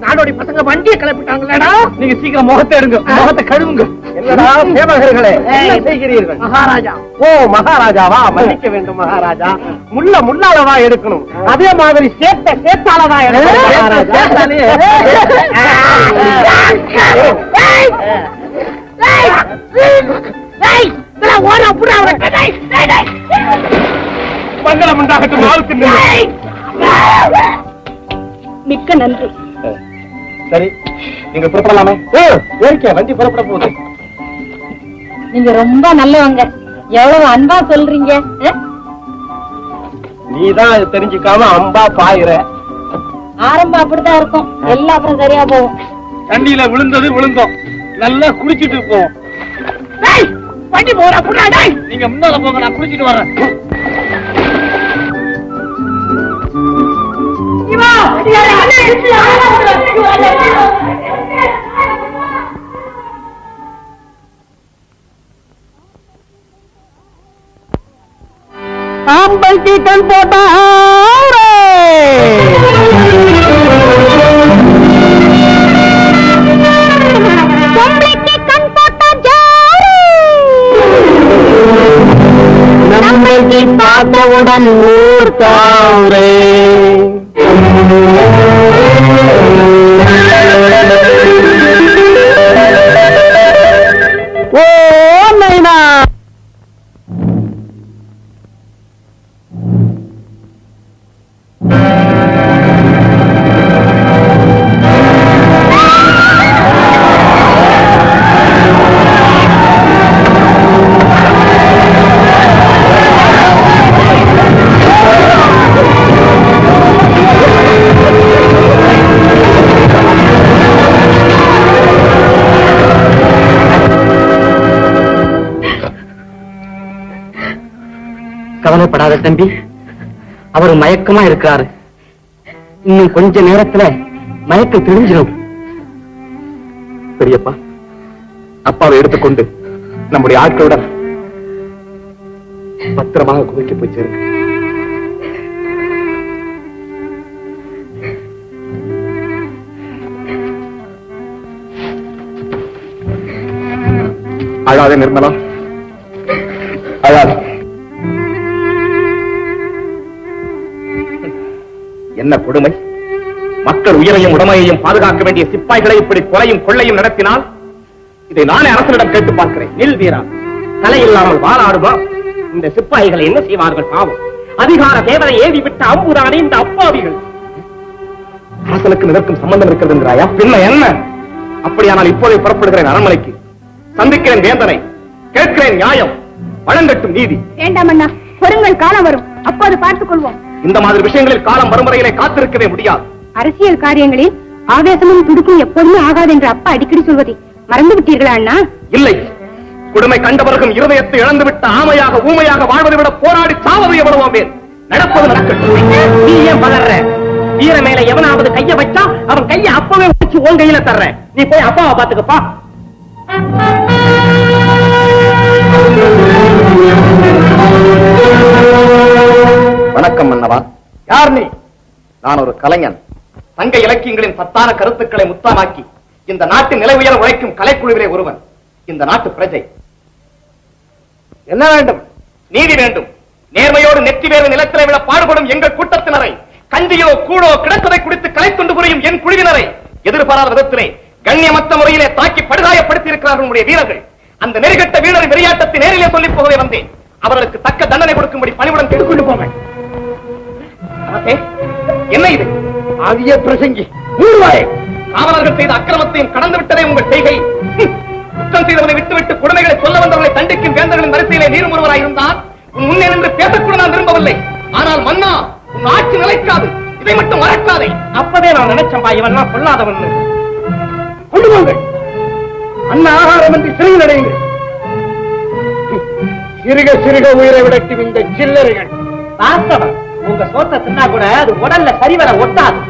Speaker 2: நாடோடி பசங்க வண்டியை கிளப்பிட்டாங்களா?
Speaker 6: நீங்க சீக்கிரம் முகத்தை எடுங்க, முகத்தை கழுவுங்க.
Speaker 1: என்னடா சேவகர்களே, என்ன செய்கிறீர்கள்?
Speaker 2: மகாராஜா.
Speaker 1: ஓ மகாராஜாவா? மன்னிக்க வேண்டும் மகாராஜா. முள்ளாலவா எடுக்கணும், அதே மாதிரி சேத்தாலவா எடுக்கணும்
Speaker 6: மங்களம் உண்டாகட்டும். ஆளுக்கு
Speaker 3: மிக்க நன்றி.
Speaker 5: சரி, நீங்க புறப்படலாமே.
Speaker 1: வண்டி புறப்பட போகுது.
Speaker 3: நீங்க ரொம்ப நல்லவங்க. எவ்வளவு அன்பா சொல்றீங்க.
Speaker 1: நீதான் தெரிஞ்சுக்காம அம்பா பாயிர.
Speaker 3: ஆரம்பம் அப்படித்தான் இருக்கும், எல்லாம் அப்புறம் சரியா போகும்.
Speaker 6: தண்ணியில விழுந்தது விழுந்தோம், நல்லா குளிச்சுட்டு போவோம்.
Speaker 2: வண்டி போறா புண்ணா.
Speaker 6: நீங்க முன்னால போங்க, நான் குளிச்சுட்டு வரேன்.
Speaker 2: ஆம்பைக்கு கண் போட்டா
Speaker 4: கண் போட்டா ஜாரு
Speaker 1: நம்மளுக்கு பார்த்தவுடன் ஊர் தாரே. ஓ நைனா,
Speaker 7: கவலைப்படாத தம்பி, அவர் மயக்கமா இருக்கிறாரு. இன்னும் கொஞ்ச நேரத்துல மயக்கம் தெரிஞ்சிடும்.
Speaker 5: பெரியப்பா, அப்பாவை எடுத்துக்கொண்டு நம்முடைய ஆட்களுடன் பத்திரமாக குதிக்க போய் சேருங்க. அழாதே நிர்மலா, அழாதே. என்ன கொடுமை! மக்கள் உயிரையும் உடமையையும் பாதுகாக்க வேண்டிய சிப்பாய்களை இப்படி கொலையும் கொள்ளையும் நடத்தினால் இதை நானே அரசனிடம் கேட்டு பார்க்கிறேன்.
Speaker 1: நில் வீரா, தலை இல்லாமல் வாழாடுமா? இந்த சிப்பாய்களை என்ன செய்வார்கள்? பாவம், அதிகார தேவரை ஏவி விட்ட அம்புதானே இந்த அப்பாவிகள்.
Speaker 5: அரசனுக்கு இதற்கும் சம்பந்தம் இருக்கிறது என்கிறாயா? பின்ன என்ன? அப்படியானால் இப்போதே புறப்படுகிறேன் அரண்மனைக்கு. சந்திக்கிறேன் வேந்தனை, கேட்கிறேன் நியாயம், வழங்கட்டும் நீதி.
Speaker 3: வேண்டாம் அண்ணா, பொறுங்கள், காலம் வரும், அப்போது பார்த்துக் கொள்வோம்.
Speaker 5: இந்த மாதிரி விஷயங்களில் காலம் வரும் வரையிலே காத்திருக்கவே முடியாது.
Speaker 3: அரசியல் காரியங்களில் ஆவேசமும் துடுக்கும் எப்போதுமே ஆகாது என்று அப்பா அடிக்கடி சொல்வதை மறந்து விட்டீர்களா அண்ணா?
Speaker 5: இல்லை, கொடுமை கண்டவர்களும் இருதயத்தை இழந்துவிட்ட ஆமையாக ஊமையாக வாழ்வதை விட போராடி சாவது எவ்வளவோ பேர். நடப்பது நடக்கட்டும்.
Speaker 1: நீ ஏன் பதற? வீர மேல எவனாவது கைய வச்சா அவன் கைய அப்பவே வச்சு உன் கையில தர்ற. நீ போய் அப்பாவை பாத்துக்கப்பா.
Speaker 5: வணக்கம் மன்னவா. யார் நீ? நான் ஒரு கலைஞன். சங்க இலக்கியங்களின் சத்தான கருத்துக்களை முத்தாமாக்கி இந்த நாட்டின் நிலை உயர உழைக்கும் கலைக்குழுவிலே ஒருவன். இந்த நாட்டு பிரஜை. என்ன வேண்டும்? நீதி வேண்டும். நேர்மையோடு நெற்றி வேறு நிலத்திலே விட பாடுபடும் எங்கள் கூட்டத்தினரை, கஞ்சியோ கூடோ கிடப்பதை குடித்து கலைத்துண்டு புரியும் என் குழுவினரை எதிர்பாராத விதத்திலே கண்ணியமற்ற முறையிலே தாக்கி படுகாயப்படுத்தி இருக்கிறார்கள் உடைய வீரர்கள். அந்த நெறிகட்ட வீரரின் விளையாட்டத்தை நேரிலே சொல்லி போகவே வந்தேன். அவர்களுக்கு தக்க தண்டனை கொடுக்கும்படி பணிவுடன் கேட்டுக்கொண்டு போவேன். என்ன இது? ஆகிய பிரசங்கி மூடுவாயே. காவலர்கள் செய்த அக்கிரமத்தையும் கடந்து விட்டதே உங்கள் செய்கை. குற்றம் செய்தவனை விட்டுவிட்டு கொடுமைகளை சொல்ல வந்தவர்களை தண்டிக்கும் வேந்தர்களின் வரிசையிலே நீரும் ஒருவராய் இருந்தால் உன் முன்னே நின்று பேசக்கூட நான் விரும்பவில்லை. ஆனால் மன்னா, உன் ஆட்சி நிலைக்காது. இதை மட்டும் மறக்காதே.
Speaker 1: அப்பவே நான் நினைச்சம்பா, இவன் கொள்ளாதவன்.
Speaker 5: கொண்டு போங்கள். அண்ணா ஆகாரம் என்று சிறையில் அடையுங்கள். சிறுக சிறுக உயிரை விடட்டும் இந்த சில்லறைகள்.
Speaker 1: வாஸ்தவன், உங்க சோத்தை தின்னா கூட அது உடல்ல சரிவர ஒட்டாது.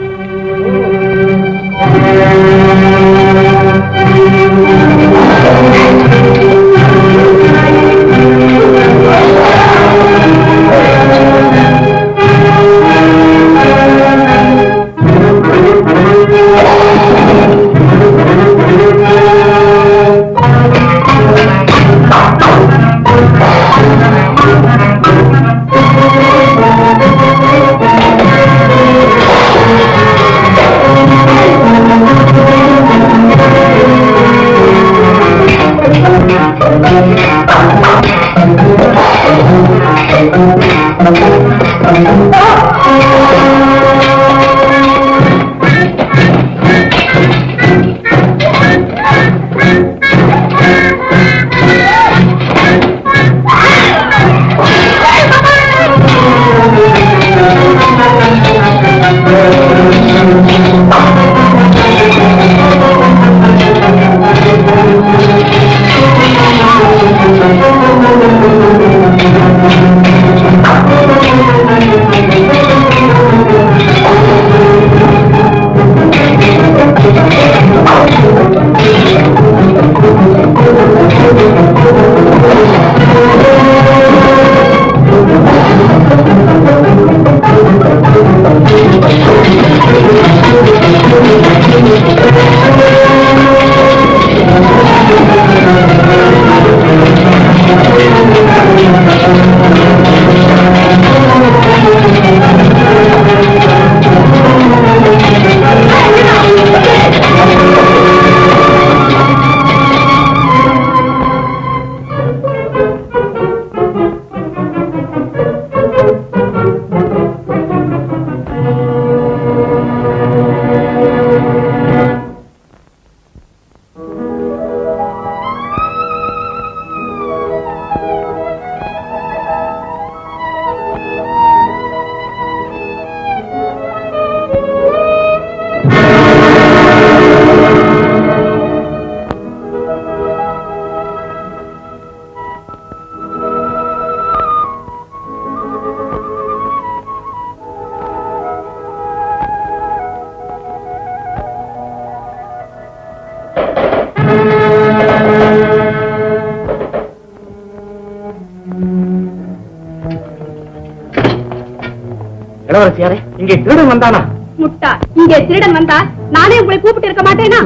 Speaker 1: இளவரசியாரே, இங்கே திருடன் வந்தானா?
Speaker 3: முட்டா, இங்கே திருடன் வந்தா நானே உங்களை கூப்பிட்டு இருக்க மாட்டேனா?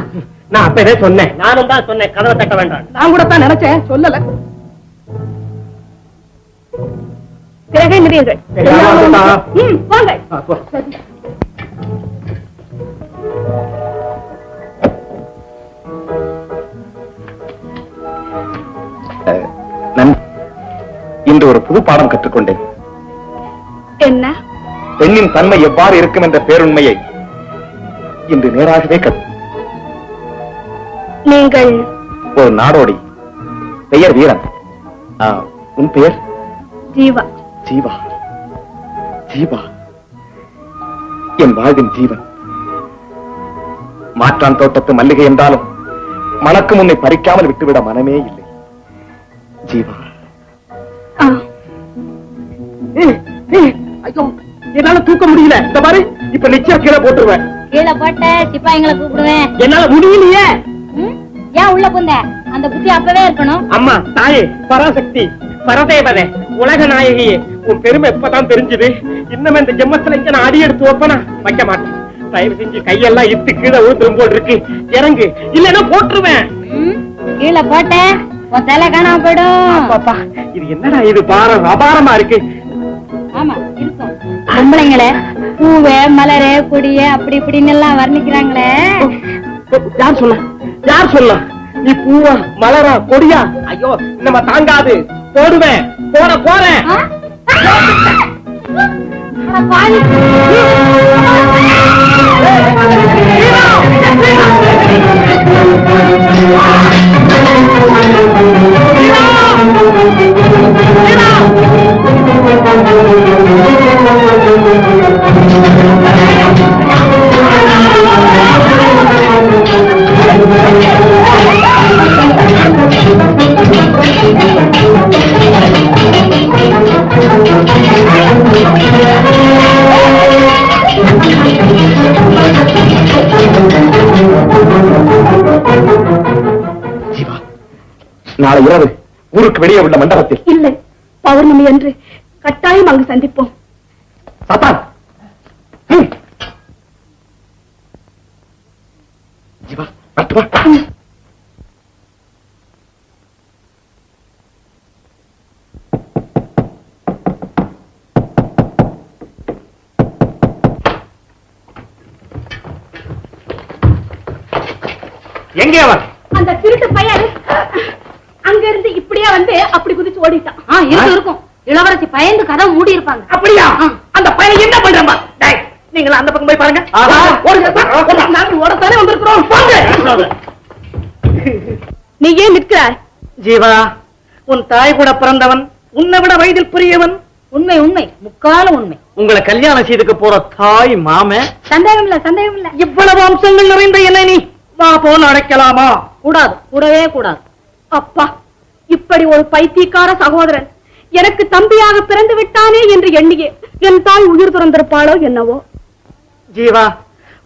Speaker 1: நான் அப்பவே சொன்னேன். நானும் தான் சொன்னேன், கதவை தட்ட வேண்டாம்.
Speaker 6: நான் கூட தான் நினைச்சேன், சொல்லல.
Speaker 3: பிறகு நிறுவீர்கள். வாங்க.
Speaker 5: இன்று ஒரு புது பாடம் கற்றுக்கொண்டேன்.
Speaker 3: என்ன?
Speaker 5: பெண்ணின் தன்மை எவ்வாறு இருக்கும் என்ற பேருண்மையை இன்று நேராகவே
Speaker 3: நீங்கள்
Speaker 5: ஒரு நாடோடி, பெயர் வீரன். உன் பெயர்?
Speaker 3: ஜீவா.
Speaker 5: ஜீவா, ஜீவா என் வாழ்வின் ஜீவன். மாற்றான் தோட்டத்து மல்லிகை என்றாலும் மனக்கு முன்னை பறிக்காமல் விட்டுவிட மனமே இல்லை. ஜீவா,
Speaker 6: ஐயோ, என்னால தூக்க முடியல. இந்த மாதிரி இப்ப நிச்சயம் கீழே போட்டுருவேன்.
Speaker 4: கீழே போட்ட சிப்பாய்களை கூப்பிடுவேன்.
Speaker 6: என்னால முடியலையே.
Speaker 4: ஏன் உள்ள புந்த? அந்த புத்தி அப்பவே இருக்கணும்.
Speaker 1: அம்மா, தாயே, பராசக்தி, பரதேவதே, உலக நாயகியே, உன் பெருமை எப்பதான் தெரிஞ்சது? இன்னும் இந்த ஜென்மத்துல இங்க நான் அடி எடுத்து வைப்பனா? வைக்க மாட்டேன். தயவு செஞ்சு கையெல்லாம் இட்டு கீழே ஊத்துரும் போல் இருக்கு. இறங்கு, இல்லன்னா போட்டுருவேன்.
Speaker 4: கீழே போட்ட உன் தலை காணாம போயிடும்.
Speaker 1: பாப்பா, இது என்னடா இது? பாரம் அபாரமா இருக்கு.
Speaker 4: ஆமா, இருக்கும். பொம்பளைங்கள பூவே மலரே கொடியே அப்படி இப்படின்னு எல்லாம் வர்ணிக்கிறாங்களே.
Speaker 1: யார் சொல்ல? யார் சொல்ல? நீ பூவா மலரா கொடியா? ஐயோ, நம்ம தாங்காது. போடுவேன், போறேன்.
Speaker 5: ஜீவா, நாளை இரவு ஊருக்கு வெளியே உள்ள மண்டபத்தில்.
Speaker 3: இல்லை, பௌர்ணமி என்று கட்டாயம் அங்கு சந்திப்போம்.
Speaker 5: சாத்தான், ஜீவா, வா.
Speaker 1: எங்கே அவன்?
Speaker 3: அந்த திருட்டு பையன் அங்க இருந்து இப்படியே வந்து அப்படி குதிச்சு ஓடிட்டான்.
Speaker 4: இருக்கும். இளவரசி பயந்து கதை மூடி இருப்பாங்க.
Speaker 1: அப்படியா? அந்த பையன் என்ன பண்றமா? நீங்க அந்த பக்கம் போய் பாருங்க.
Speaker 3: நாங்கள் ஓடத்தானே வந்திருக்கிறோம். நீ ஏன் நிற்கிறாய்?
Speaker 1: ஜீவா, உன் தாய் கூட பிறந்தவன், உன்னை விட வயதில் பெரியவன்.
Speaker 4: உண்மை உண்மை, முக்கால உண்மை.
Speaker 1: உங்களை கல்யாணம் செய்துக்கு போற தாய் மாமன்.
Speaker 4: சந்தேகம் இல்ல, சந்தேகம் இல்ல.
Speaker 1: இவ்வளவு அம்சங்கள் நிறைந்த என்ன நீ வா போல அடைக்கலாமா?
Speaker 4: கூடாது, கூடவே கூடாது.
Speaker 3: அப்பா, இப்படி ஒரு பைத்தியக்கார சகோதரன் எனக்கு தம்பியாக பிறந்து விட்டானே என்று எண்ணியே என் தாய் உயிர் துறந்திருப்பாளோ என்னவோ.
Speaker 1: ஜீவா,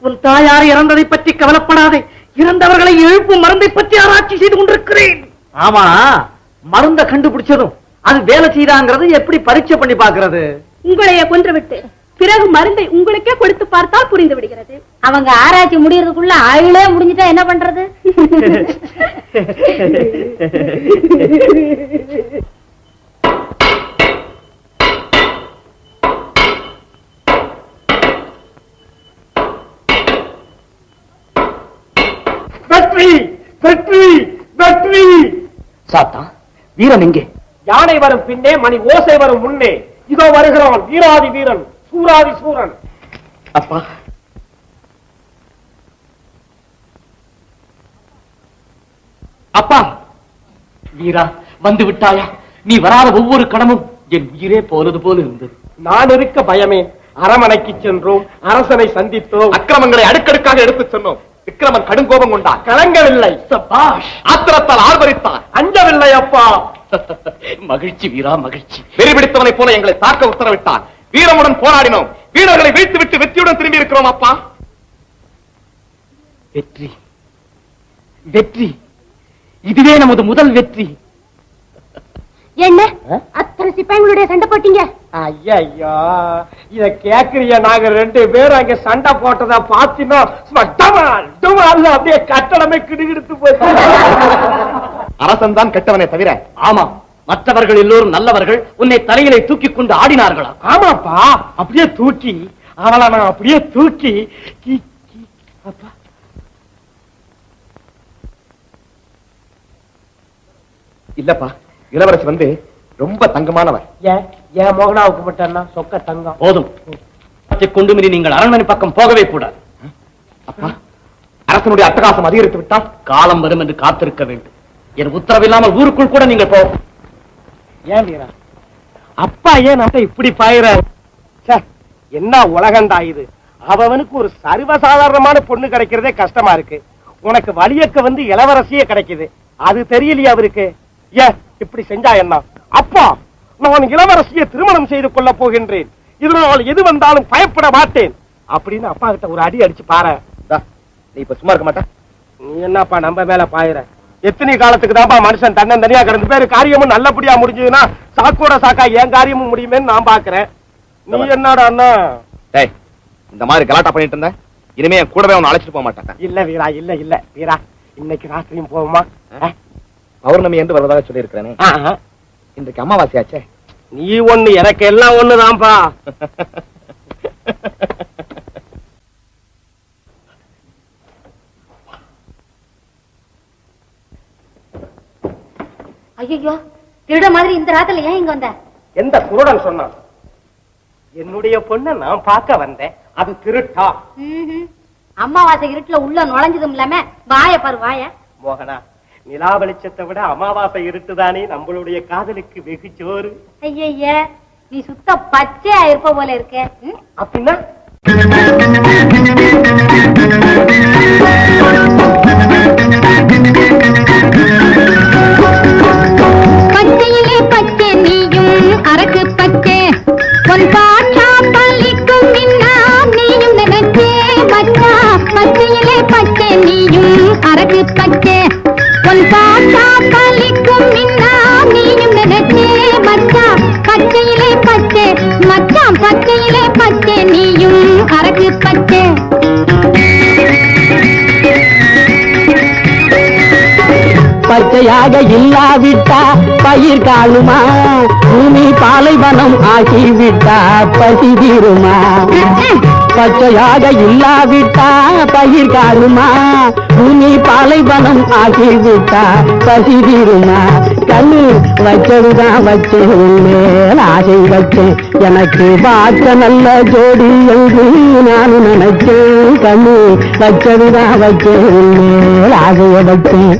Speaker 1: உன் தாயார் இறந்ததை பற்றி கவலைப்படாதே. இறந்தவர்களை எழுப்பும் மருந்தை பற்றி ஆராய்ச்சி செய்து கொண்டிருக்கிறேன். ஆமா, மருந்த கண்டுபிடிச்சதும் அது வேலை செய்தாங்கிறது எப்படி பரீட்சை பண்ணி பாக்குறது?
Speaker 3: உங்களையே கொன்றுவிட்டு பிறகு மருந்தை உங்களுக்கே கொடுத்து பார்த்தால் புரிந்து விடுகிறது.
Speaker 4: அவங்க ஆராய்ச்சி முடியறதுக்குள்ள ஆயுளே முடிஞ்சுட்டா என்ன பண்றது?
Speaker 1: வெற்றி, வெற்றி, வெற்றி!
Speaker 7: சாத்தா, வீரன் எங்கே?
Speaker 1: யானை வரும் பின்னே, மணி ஓசை வரும் முன்னே. இதோ வருகிறான் வீராதி வீரன், சூராதி சூரன்.
Speaker 5: அப்பா,
Speaker 7: அப்பா, வீரா, வந்து விட்டாயா? நீ வராத ஒவ்வொரு கணமும் என் உயிரே போனது போல இருந்தது.
Speaker 1: நான் இருக்க பயமே. அரமனைக்கு சென்றோம், அரசனை சந்தித்தோம்,
Speaker 5: அக்கிரமங்களை அடுக்கடுக்காக எடுத்துச் சொன்னோம். விக்ரமன் கடுங்கோபம் கொண்டான்.
Speaker 1: கலங்கவில்லை.
Speaker 5: சபாஷ்! ஆத்திரத்தால் ஆர்ப்பரித்தான்.
Speaker 1: அஞ்சவில்லை அப்பா.
Speaker 7: மகிழ்ச்சி வீரா, மகிழ்ச்சி.
Speaker 5: வெறிபிடித்தவனைப் போல எங்களை தாக்க உத்தரவிட்டான். வீரமுடன் போராடினோம். வீரர்களை வீழ்த்து விட்டு வெற்றியுடன் திரும்பி இருக்கிறோம் அப்பா.
Speaker 7: வெற்றி, வெற்றி, இதுவே நமது முதல் வெற்றி.
Speaker 4: என்ன அத்தனை சிப்பாய்களுடைய சண்டை போட்டீங்க?
Speaker 6: ஐயா இத கேக்குறிய நாங்க 2 பேரும் அங்க சண்டை போட்டதா பாத்தீங்கன்னா அப்படியே கட்டடமே கிடுகிடுத்து போச்சு.
Speaker 5: அரசன் தான் கெட்டவனே தவிர.
Speaker 1: ஆமா, மற்றவர்கள் எல்லோரும் நல்லவர்கள். உன்னை தலையிலே தூக்கி கொண்டு ஆடினார்களா?
Speaker 6: ஆமாப்பா, அப்படியே தூக்கி அவளை நான் அப்படியே தூக்கி அப்பா.
Speaker 5: இல்லப்பா, இளவரசி வந்து ரொம்ப தங்கமானவர்.
Speaker 6: ஏன் மோகனாவுக்கு மட்டும் சொக்க தங்கம்
Speaker 1: போதும். கொண்டு மீறி நீங்கள் அரண்மனை பக்கம் போகவே கூடாது.
Speaker 5: அப்பா, அரசனுடைய அட்டகாசம் அதிகரித்து விட்டால்
Speaker 1: காலம் வரும் என்று காத்திருக்க வேண்டும். என் உத்தரவில்லாமல் ஊருக்குள் கூட நீங்கள் போ.
Speaker 6: ஏன் வீரா, அப்பா ஏன் நம்ம இப்படி பாயிறாரு? என்ன உலகண்டா இது? அவனுக்கு ஒரு சர்வசாதாரணமான பொண்ணு கிடைக்கிறதே கஷ்டமா இருக்கு. உனக்கு வலியக்க வந்து இளவரசியே கிடைக்குது, அது தெரியலையே அவருக்கு. ஏன் இப்படி செஞ்சா என்ன? அப்பா, நான் இளவரசியை திருமணம் செய்து கொள்ள போகின்றேன். இதனால் எது வந்தாலும் பயப்பட மாட்டேன் அப்படின்னு அப்பா கிட்ட ஒரு அடி அடிச்சு பாரு.
Speaker 5: நீ இப்ப சும்மா இருக்க மாட்டா?
Speaker 6: நீ என்னப்பா நம்ம மேல பாயிற? எத்தனை காலத்துக்கு தான்ப்பா மனுஷன் தன்னந்தனியா கிடந்து பேரு காரியமும் நல்லபடியா முடிஞ்சதுன்னா சாக்கோட சாக்கா என் காரியமும் முடியுமேன்னு நான் பாக்குறேன். நீ என்னடா அண்ணா
Speaker 5: இந்த மாதிரி கலாட்டா பண்ணிட்டு இருந்த? இனிமே கூடவே அவனை அழைச்சிட்டு போக மாட்டாங்க.
Speaker 6: இல்ல வீரா, இல்ல இல்ல வீரா, இன்னைக்கு ராத்திரியும் போவோமா?
Speaker 5: பௌர்ணமி என்று வருவதாக சொல்லி இருக்கிறேனே, இன்றைக்கு அமாவாசையாச்சே.
Speaker 6: நீ ஒண்ணு, எனக்கு எல்லாம் ஒண்ணுதான்ப்பா.
Speaker 4: ஐயோ, திருட மாதிரி இந்த ராத்திரில ஏன் இங்க வந்த?
Speaker 6: எந்த குருடன் சொன்னான்? என்னுடைய பொண்ணை நான் பார்க்க வந்தேன். அது திருட்டா?
Speaker 4: அம்மாவாசை இருட்டுல உள்ள நுழைஞ்சதும் இல்லாம வாய பாரு வாய.
Speaker 6: மோகனா, நிலா வெளிச்சத்தை விட அமாவாசை இருட்டுதானே நம்மளுடைய காதலுக்கு வெகு சோறு.
Speaker 4: ஐய, நீ சுத்த பச்சையா இருப்ப போல இருக்க.
Speaker 6: அப்படின்னா
Speaker 4: பச்சையிலே பச்சை நீயும் அரக்கு பச்சை பொன் பாட்டா பள்ளிக்கும் நீயும் நினைச்சே மச்சா. பச்சையிலே பச்சை நீயும் அரக்கு பச்சை பொன் பாட்டா பள்ளிக்கும் நீயும் நினைச்சே மச்சா. பச்சையிலே பச்சை மச்சான், பச்சையிலே பச்சை நீயும் அரக்கு பச்சை.
Speaker 8: பச்சையாக இல்லாவிட்டா பயிர் காணுமா? பூமி பாலைவனம் ஆகிவிட்டா பசி தீருமா? பச்சையாக இல்லாவிட்டா பயிர் காணுமா? பூமி பாலைவனம் ஆகிவிட்டா பசி தீருமா? கண்ணு வச்சதுதான் வச்சேன், மேல் ஆசை வச்சேன், எனக்கு பார்க்க நல்ல ஜோடி என்று நான் நினைச்சேன். கண்ணு வச்சதுதான் வச்சேன், மேல் ஆசைய வச்சேன்.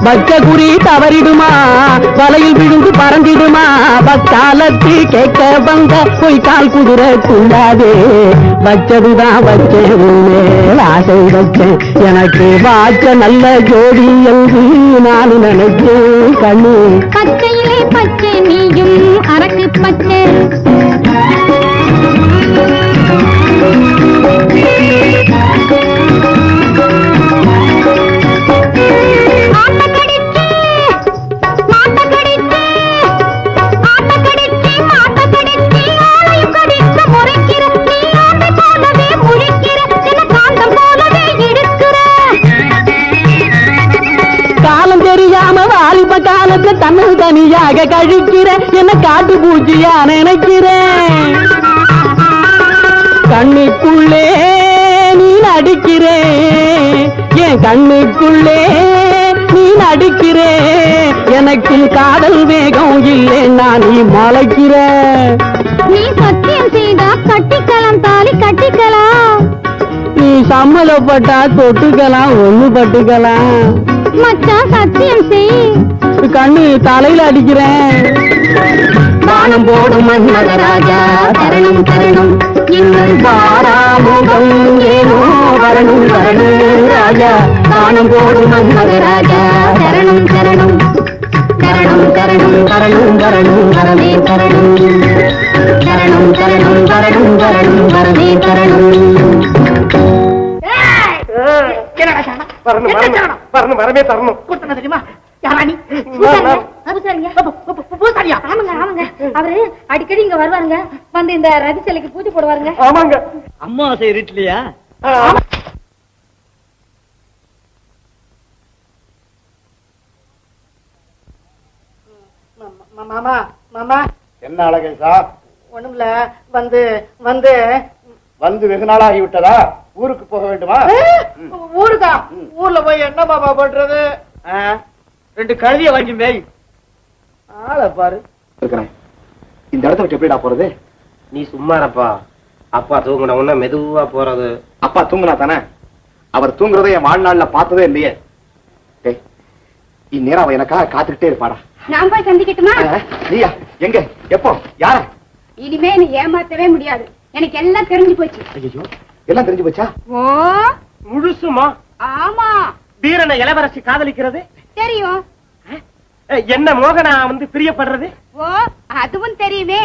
Speaker 8: பச்சை குறி தவறிடுமா? வலையில் விழுந்து பறந்திடுமா? பக்காலத்து கேட்க வந்த பொய்க்கால் குதிரை குண்டாதே. வச்சதுதான் வச்சேன், மேல் ஆசை வச்சேன், எனக்கு வாச்ச நல்ல ஜோடி என்று நான் நினைச்சேன். கண்ணு
Speaker 4: பச்சையிலே பச்சை நீயும் அரக்கு பச்சை.
Speaker 8: காலத்தை தன்னை தனியாக கழிக்கிற என்ன காட்டு பூச்சியா நினைக்கிறேன். கண்ணுக்குள்ளே நீ நடிக்கிறே, என் கண்ணுக்குள்ளே நீ நடிக்கிறே. எனக்கு காதல் வேகம் இல்லை, நான் நீ மலைக்கிற.
Speaker 4: நீ சத்தியம் செய்தா கட்டிக்கலாம், தாலி கட்டிக்கலாம்.
Speaker 8: நீ சம்மதப்பட்டா தொட்டுக்கலாம், ஒண்ணு பட்டுக்கலாம்.
Speaker 4: மச்சான் சத்தியம் செய்.
Speaker 8: கண்ணு தலையில அடிக்கிறேன்.
Speaker 4: வானம் போடும் மன்மதராஜா தரணும் தரணும், இன்னும் பாராமுகம் ஏனோ வரணும் வரணும் ராஜா. வானம் போடும் மன்மதராஜா தரணும் தரணும் தரணும் தரணும்.
Speaker 8: வரணும் வரணும் வரமே தரணும் தரணும் தரணும் வரணும் வரணும் வரமே தரணும்.
Speaker 5: வரணும் வரமே தரணும்.
Speaker 2: தெரியுமா யாரா நீ?
Speaker 3: ஆமாங்க ஆமாங்க, அவரு அடிக்கடி இங்க வருவாருங்க, வந்து இந்த ரதி சிலைக்கு பூஜை போடுவாருங்க.
Speaker 5: ஆமாங்க.
Speaker 1: அம்மாவாசை இருட்டுலையா?
Speaker 2: மாமா மாமா
Speaker 5: என்ன அழகை சார்?
Speaker 2: ஒண்ணுமில்ல, வந்து வந்து
Speaker 5: வந்து வெகு நாளாகி விட்டதா? ஊருக்கு போக வேண்டுமா?
Speaker 2: ஊருக்கா? ஊர்ல போய் என்ன மாமா பண்றது?
Speaker 1: 2 கழுதிய வாங்கி மேய்.
Speaker 2: ஆளை பாரு.
Speaker 5: இருக்கிறேன். இந்த இடத்த விட்டு எப்படிடா போறது?
Speaker 9: நீ சும்மாரப்பா. அப்பா தூங்கின உடனே மெதுவா போறது.
Speaker 5: அப்பா தூங்குனா தானே? அவர் தூங்குறதை என் வாழ்நாள்ல பார்த்ததே இல்லையே. இந்நேரம் அவ எனக்காக காத்துக்கிட்டே இருப்பாடா.
Speaker 3: நான் போய் சந்திக்கட்டுமா?
Speaker 5: நீயா? எங்க? எப்போ? யார?
Speaker 3: இனிமே நீ ஏமாத்தவே முடியாது, எனக்கு எல்லாம் தெரிஞ்சு போச்சு.
Speaker 5: ஐயோ, எல்லாம் தெரிஞ்சு போச்சா?
Speaker 3: ஓ
Speaker 9: முழுசுமா?
Speaker 3: ஆமா
Speaker 9: வீரனை இளவரசி காதலிக்கிறது
Speaker 3: தெரியும்.
Speaker 9: என்ன மோகனா வந்து பிரியப்படுறது?
Speaker 3: ஓ அதுவும் தெரியுமே.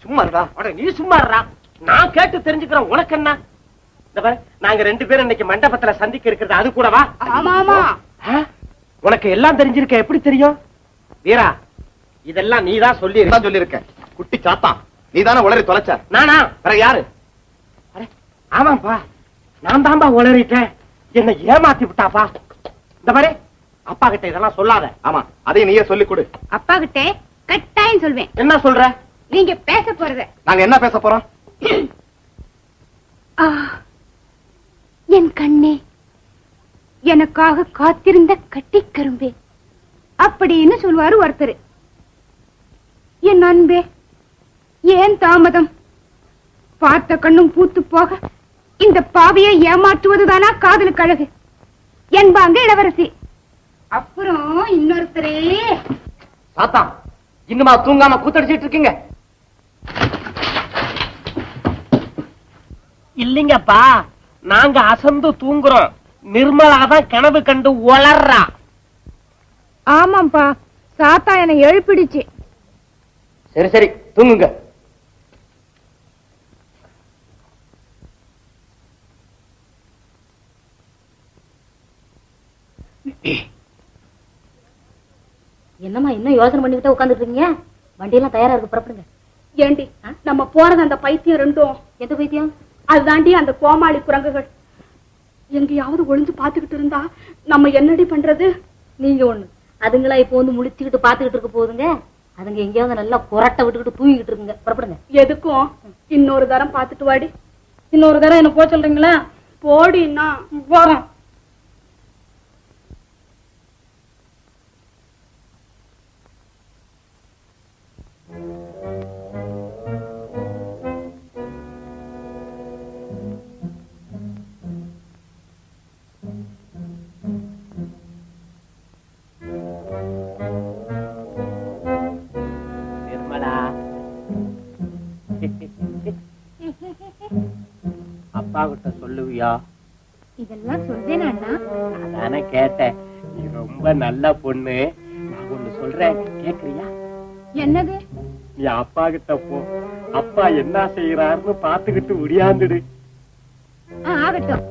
Speaker 9: சும்மா இருக்கா? நீ சும்மா இருடா. நான் கேட்டு தெரிஞ்சுக்கிறேன். உனக்கு என்ன? இந்த பாரு, நாங்க 2 பேரும் இன்னைக்கு மண்டபத்துல சந்திக்க இருக்கிறது அது கூடவா?
Speaker 3: ஆமா ஆமா.
Speaker 9: உனக்கு எல்லாம் தெரிஞ்சிருக்க. எப்படி தெரியும்? வீரா, இதெல்லாம் நீதான்
Speaker 5: சொல்லிருக்க. குட்டி சாத்தான், நீதானே உளறி தொலைச்ச.
Speaker 9: நானா?
Speaker 5: வேற யாரு?
Speaker 9: ஆமாப்பா, நான் தான்பா உளறிட்டேன். என்ன ஏமாத்தி விட்டாப்பா. இந்த பாரு, அப்பா கிட்ட இதெல்லாம் சொல்லாத.
Speaker 5: ஆமா, அதையும் நீயே சொல்லிக் கொடு.
Speaker 3: அப்பா கிட்ட கட்டாயம் சொல்வேன்.
Speaker 9: என்ன சொல்ற?
Speaker 3: நீங்க பேச போறத.
Speaker 5: நாங்க என்ன பேச போறோம்?
Speaker 3: என் கண்ணே, எனக்காக காத்திருந்த கட்டிக்கரும்பே அப்படின்னு சொல்வாரு ஒருத்தர். என் அன்பே, ஏன் தாமதம்? பார்த்த கண்ணும் பூத்து போக இந்த பாவியை ஏமாற்றுவதுதானா காதலுக்கு அழகு என்பாங்க இளவரசி. அப்புறம் இன்னொருத்தரே.
Speaker 9: சாத்தான், இன்னுமா தூங்காம கூத்தடிச்சிட்டு இருக்கீங்க? இல்லைங்கப்பா, நாங்க அசந்து தூங்குறோம். நிர்மலாதான் கனவு கண்டு வளர்றா.
Speaker 3: ஆமாப்பா, சாத்தா என்னை எழுப்பிடுச்சு.
Speaker 9: சரி சரி, தூங்குங்க.
Speaker 3: என்னம்மா இன்னும் யோசனை பண்ணிக்கிட்டே உட்காந்துட்டு இருக்கீங்க? வண்டியெல்லாம் தயாரா இருக்கு, புறப்படுங்க.
Speaker 4: ஏண்டி, நம்ம போறது அந்த பைத்தியம் ரெண்டும்.
Speaker 3: எந்த பைத்தியம்?
Speaker 4: அதுதாண்டி அந்த கோமாளி குரங்குகள். எங்கேயாவது ஒளிஞ்சு பாத்துக்கிட்டு இருந்தா நம்ம என்னடி பண்றது?
Speaker 3: நீங்க ஒண்ணு, அதுங்களா இப்ப வந்து முழிச்சுக்கிட்டு பாத்துக்கிட்டு இருக்க போகுதுங்க. அதுங்க எங்கேயாவது நல்லா புரட்ட விட்டுக்கிட்டு தூங்கிக்கிட்டு இருக்குங்க, புறப்படுங்க.
Speaker 4: எதுக்கும் இன்னொரு தரம் பாத்துட்டு வாடி.
Speaker 3: இன்னொரு தரம் என்ன போக சொல்றீங்களா?
Speaker 4: போடின்னா
Speaker 3: போறோம்.
Speaker 9: அப்பா கிட்ட சொல்லுவியா?
Speaker 3: இதெல்லாம் சொல்றேனா அண்ணா?
Speaker 9: அதானே கேட்டேன். நீ ரொம்ப நல்ல பொண்ணு. நான் ஒண்ணு சொல்றேன், கேக்குறியா?
Speaker 3: என்னது?
Speaker 9: நீ அப்பா கிட்ட போ. அப்பா என்ன செய்யறாருன்னு பாத்துக்கிட்டு உடியாந்துடு.
Speaker 3: ஆகட்டும்.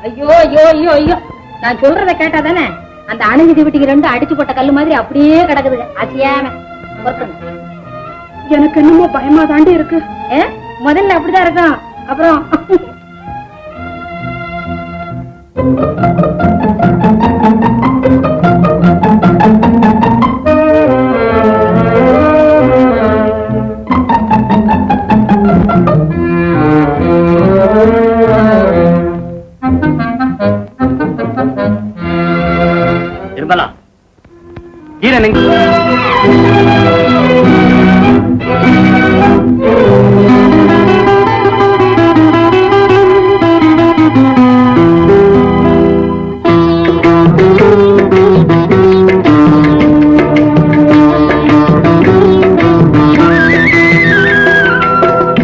Speaker 3: ஐயோ ஐயோ ஐயோ ஐயோ, நான் சொல்றத கேட்டா தானே? அந்த அணுகுதி வீட்டுக்கு 2 அடிச்சு போட்ட கல்லு மாதிரி அப்படியே கிடக்குதுங்க, அசியாம.
Speaker 4: எனக்கு என்னமோ பயமா தாண்டி இருக்கு.
Speaker 3: முதல்ல அப்படிதான் இருக்கும், அப்புறம்
Speaker 1: நிர்மலா, வீரன்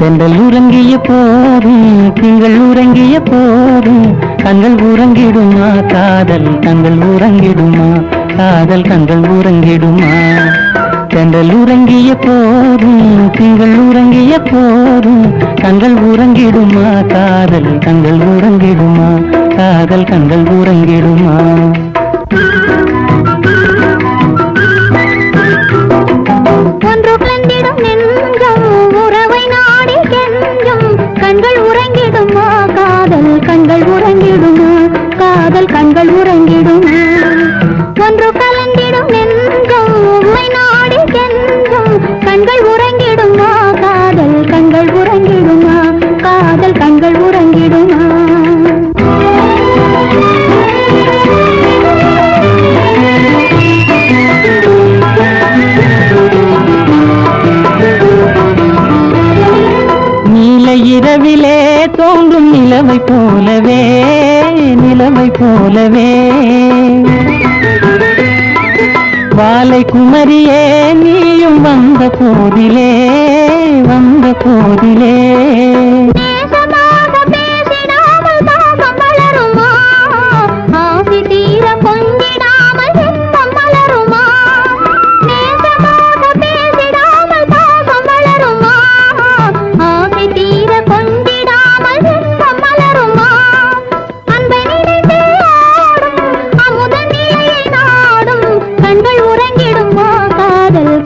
Speaker 6: பெண்கள் உறங்கிய போதும் திங்கள் உறங்கிய போதும் கண்கள் உறங்கிடுமா காதல் கண்கள் உறங்கிடுமா காதல் கண்கள் உறங்கிடுமா பெண்கள் உறங்கிய போதும் திங்கள் உறங்கிய போதும் கண்கள் உறங்கிடுமா காதல் கண்கள் உறங்கிடுமா காதல் கண்கள் உறங்கிடுமா
Speaker 4: ஒன்று கண்டிடும் நெஞ்சம் உறவை நாடி கெஞ்சும் கண்கள் உறங்கிடுமா காதல் கண்கள் உறங்கிடுமா காதல் கண்கள் உறங்கிடுமா ஒன்று கலந்திடும் நெஞ்சம் உறவை நாடி கெஞ்சும் கண்கள் உறங்கிடுமா காதல் கண்கள் உறங்கிடுமா காதல் கண்கள் உறங்கிடுமா
Speaker 6: இரவிலே தோன்றும் நிலவை போலவே நிலவை போலவே வாலை குமரியே நீயும் வந்த போதிலே வந்த போதிலே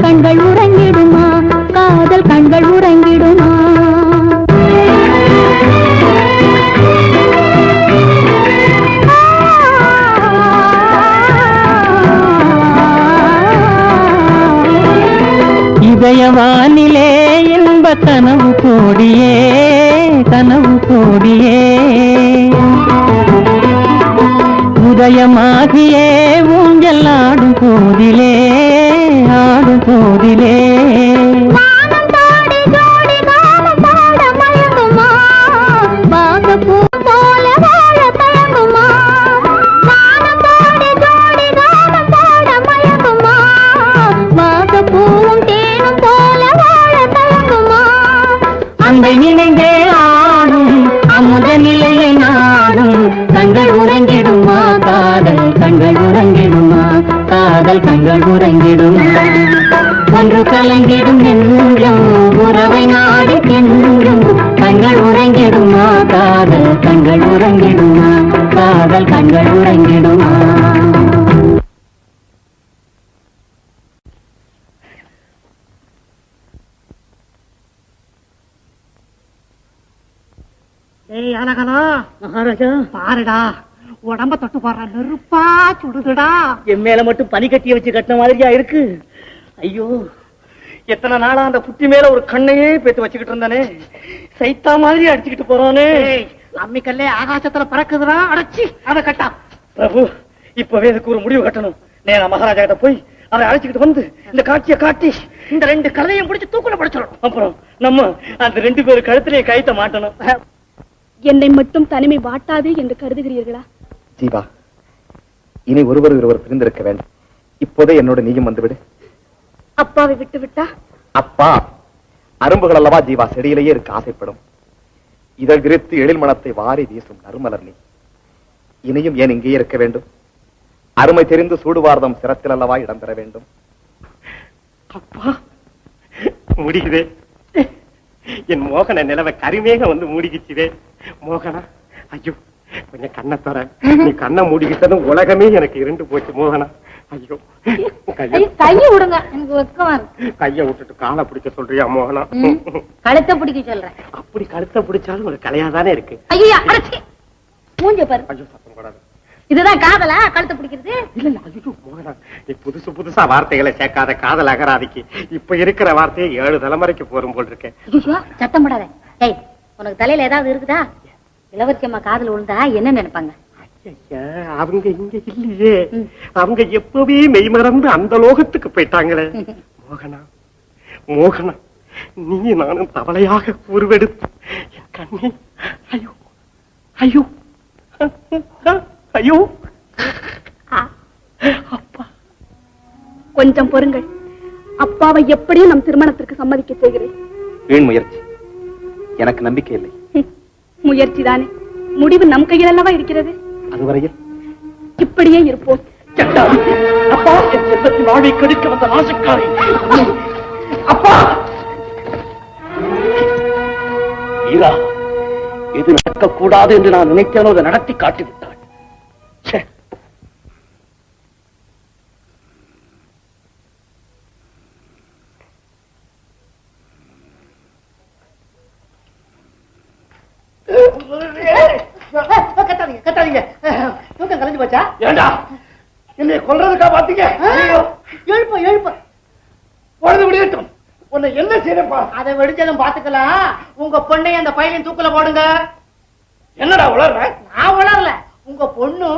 Speaker 4: கண்கள் உறங்கிடுமா காதல் கண்கள் உறங்கிடுமா
Speaker 6: இதயவானிலே இன்ப கனவு கோடியே கனவு கோடியே உதயமாகியே ஊஞ்சல் ஆடும் போதிலே ஆடும் போதிலே அந்த நினைந்தே ஆடும் அமுத நிலையை நாடும் கண்கள் உறங்கிடுமா காதல் கண்கள் உறங்கிடுமா காதல் கண்கள் உறங்கிடுமா ஒன்று கலங்கிடும் நெஞ்சம் உறவை நாடி கெஞ்சும் கண்கள் உறங்கிடுமா காதல் கண்கள் உறங்கிடுமா காதல் கண்கள் உறங்கிடுமா
Speaker 2: ஏய் அழகனா மகாராஜா பாருடா உடம்ப தொட்டு பாரு நெருப்பா சுடுதுடா
Speaker 1: என் மேல மட்டும் பனி கட்டிய வச்சு கட்டின மாதிரியா இருக்கு. ஐயோ, எத்தனை நாளா அந்த புத்தி மேல ஒரு கண்ணையே பேத்து வச்சுக்கிட்டு இருந்தானே, சைத்தா மாதிரி அடிச்சுக்கிட்டு போறானே.
Speaker 2: அம்மிக்கல்லே ஆகாசத்துல பறக்குதுடா, அடைச்சி அதை கட்டா.
Speaker 1: பிரபு, இப்பவே இதுக்கு ஒரு முடிவு கட்டணும். நேரா மகாராஜா கிட்ட போய் அதை அழைச்சிக்கிட்டு வந்து இந்த காட்சியை காட்டி இந்த ரெண்டு கதையும் பிடிச்சு தூக்குல படைச்சிடணும். அப்புறம் நம்ம அந்த ரெண்டு பேரும் கழுத்திலேயே கைத்த மாட்டணும்.
Speaker 3: என்னை மட்டும் தனிமை வாட்டாது என்று கருதுகிறீர்களா?
Speaker 5: ஜீவா, இனி ஒருவர் ஒருவர் பிரிந்திருக்க வேண்டும். இப்போதே என்னோட நீயும் வந்துவிடு.
Speaker 3: அப்பாவை விட்டு விட்டா?
Speaker 5: அப்பா அரும்புகள் அல்லவா ஜீவா, செடியிலேயே இருக்க ஆசைப்படும். இதழ் விரித்து எழில் மனத்தை வாரி வீசும் நறுமலர் நீ. இனியும் ஏன் இங்கேயே இருக்க வேண்டும்? அருமை தெரிந்து சூடுவார்தம் சிரத்தில் அல்லவா இடம் பெற வேண்டும்.
Speaker 9: அப்பா, முடிக்குதே என் மோகன நிலவை கரிமேக வந்து மூடிக்கிச்சுதே. மோகனா, ஐயோ கொஞ்சம் கண்ணை தர. நீ கண்ணை மூடிக்கிட்டதும் உலகமே எனக்கு இருண்டு போச்சு மோகனா. ஐயோ,
Speaker 4: கையை விடுங்க, எனக்கு வெக்கமா இருக்கு.
Speaker 9: கையை விட்டுட்டு காலை பிடிக்க சொல்றியா மோகனா?
Speaker 4: கழுத்தை பிடிக்க சொல்றேன்.
Speaker 9: அப்படி கழுத்தை பிடிச்சாலும் ஒரு கலையாதானே இருக்கு.
Speaker 4: ஐயா, அடச்சி மூஞ்ச பாரு.
Speaker 9: ஐயோ சத்தம் போடாது.
Speaker 4: இதுதான் காதலா? கழுத்தை பிடிக்கிறது?
Speaker 9: இல்ல இல்ல, ஐயோ மோகனா, நீ புதுசா வார்த்தைகளை சேர்க்காத. காதல் அகராதிக்கு இப்ப இருக்கிற வார்த்தையை 7 தலைமுறைக்கு போரும் போல் இருக்கேன்.
Speaker 4: ஐயோ சத்தம் போடாத. ஏய், உனக்கு தலையில ஏதாவது இருக்குதா? இளவரசி அம்மா காதல் விழுந்தா என்ன நினைப்பாங்க?
Speaker 9: அவங்க இங்க இல்லையே, அவங்க எப்பவே மெய்மறந்து அந்த லோகத்துக்கு போயிட்டாங்களே. மோகனா மோகனா, நீ நானும் தவளையாக உருவெடுத்து என் கண்ணே. ஐயோ ஐயோ ஐயோ.
Speaker 3: அப்பா கொஞ்சம் பொறுங்கள். அப்பாவை எப்படியும் நம் திருமணத்திற்கு சம்மதிக்க செய்கிறேன்.
Speaker 7: வீண் முயற்சி, எனக்கு நம்பிக்கை இல்லை.
Speaker 3: முயற்சி தானே, முடிவு நம் கையில் அல்லவா இருக்கிறது.
Speaker 7: அதுவரையில்
Speaker 3: இப்படியே இருப்போம்.
Speaker 1: அப்பா, என் செல்வத்தின் வாழ்வை கெடுக்க வந்த நாசக்காரி. அப்பா, வீரா, எது நடக்கக்கூடாது என்று நான் நினைத்தேனோ அதை நடத்தி காட்டிவிட்டாள்.
Speaker 2: கட்டாதீங்க கட்டாதீங்க. தூக்கம் கலைஞ்சு போச்சா?
Speaker 1: ஏண்டா என்னை கொல்றதுக்கா பாத்தீங்க?
Speaker 2: எழுப்ப எழுப்ப
Speaker 1: பொழுது விடியட்டும். உன்னை என்ன செய்யப்பா?
Speaker 2: அதை வெடிச்சதும் பாத்துக்கலாம். உங்க பொண்ணை அந்த பையன் தூக்குல போடுங்க.
Speaker 1: என்னடா உளர்ற?
Speaker 2: நான் உளரல. உங்க பொண்ணு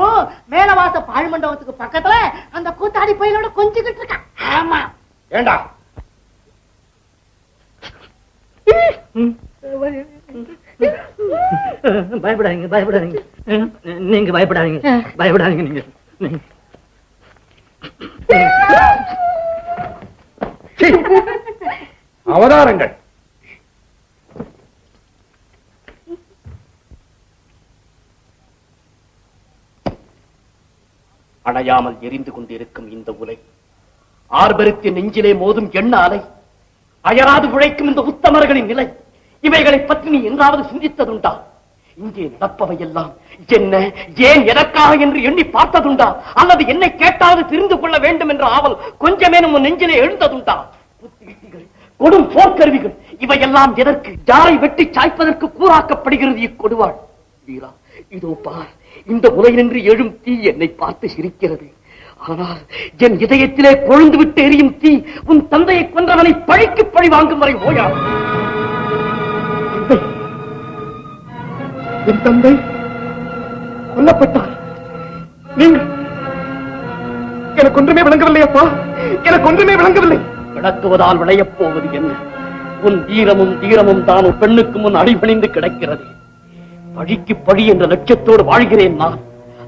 Speaker 2: மேலவாச பாழ் மண்டபத்துக்கு பக்கத்துல அந்த கூத்தாடி பையனோட கொஞ்சிக்கிட்டு இருக்கான். ஆமா.
Speaker 1: ஏண்டா
Speaker 6: பயப்படாதீங்க பயப்படாதீங்க, நீங்க பயப்படாதீங்க பயப்படாதீங்க. நீங்க
Speaker 1: அவதாரங்கள். அணையாமல் எரிந்து கொண்டிருக்கும் இந்த உலை, ஆர்ப்பரித்து நெஞ்சிலே மோதும் எண்ண அலை, அயராது உழைக்கும் இந்த உத்தமர்களின் நிலை, இவைகளை பற்றி நீ என்றாவது சிந்தித்ததுண்டா? இங்கே நடப்பவையெல்லாம் என்ன, ஏன், எதற்காக என்று எண்ணி பார்த்ததுண்டா? அல்லது என்னை கேட்டாவது தெரிந்து கொள்ள வேண்டும் என்ற ஆவல் கொஞ்சமேனும் உன் நெஞ்சிலே எழுந்ததுண்டா? புத்திகள், கொடும் போர்க்கருவிகள், இவையெல்லாம் எதற்கு, யாரை வெட்டி சாய்ப்பதற்கு கூறாக்கப்படுகிறது இக்கொடுவாள்? வீரா, இதோ பார், இந்த உலகினின்று எழும் தீ என்னை பார்த்து சிரிக்கிறது. ஆனால் என் இதயத்திலே கொழுந்து விட்டு எரியும் தீ உன் தந்தையை கொன்றவனை பழிக்கு பழி வாங்கும் வரை ஓயாது. என் தந்தை கொல்லப்பட்டார். நீங்கள் எனக்கு ஒன்றுமே விளங்கவில்லை அப்பா, எனக்கு ஒன்றுமே விளங்கவில்லை. விளக்குவதால் விளையப் போவது என்ன? உன் வீரமும் தீரமும் தான் ஒரு பெண்ணுக்கு முன் அடிபணிந்து கிடக்கிறது. பழிக்கு பழி என்ற லட்சியத்தோடு வாழ்கிறேன் நான்.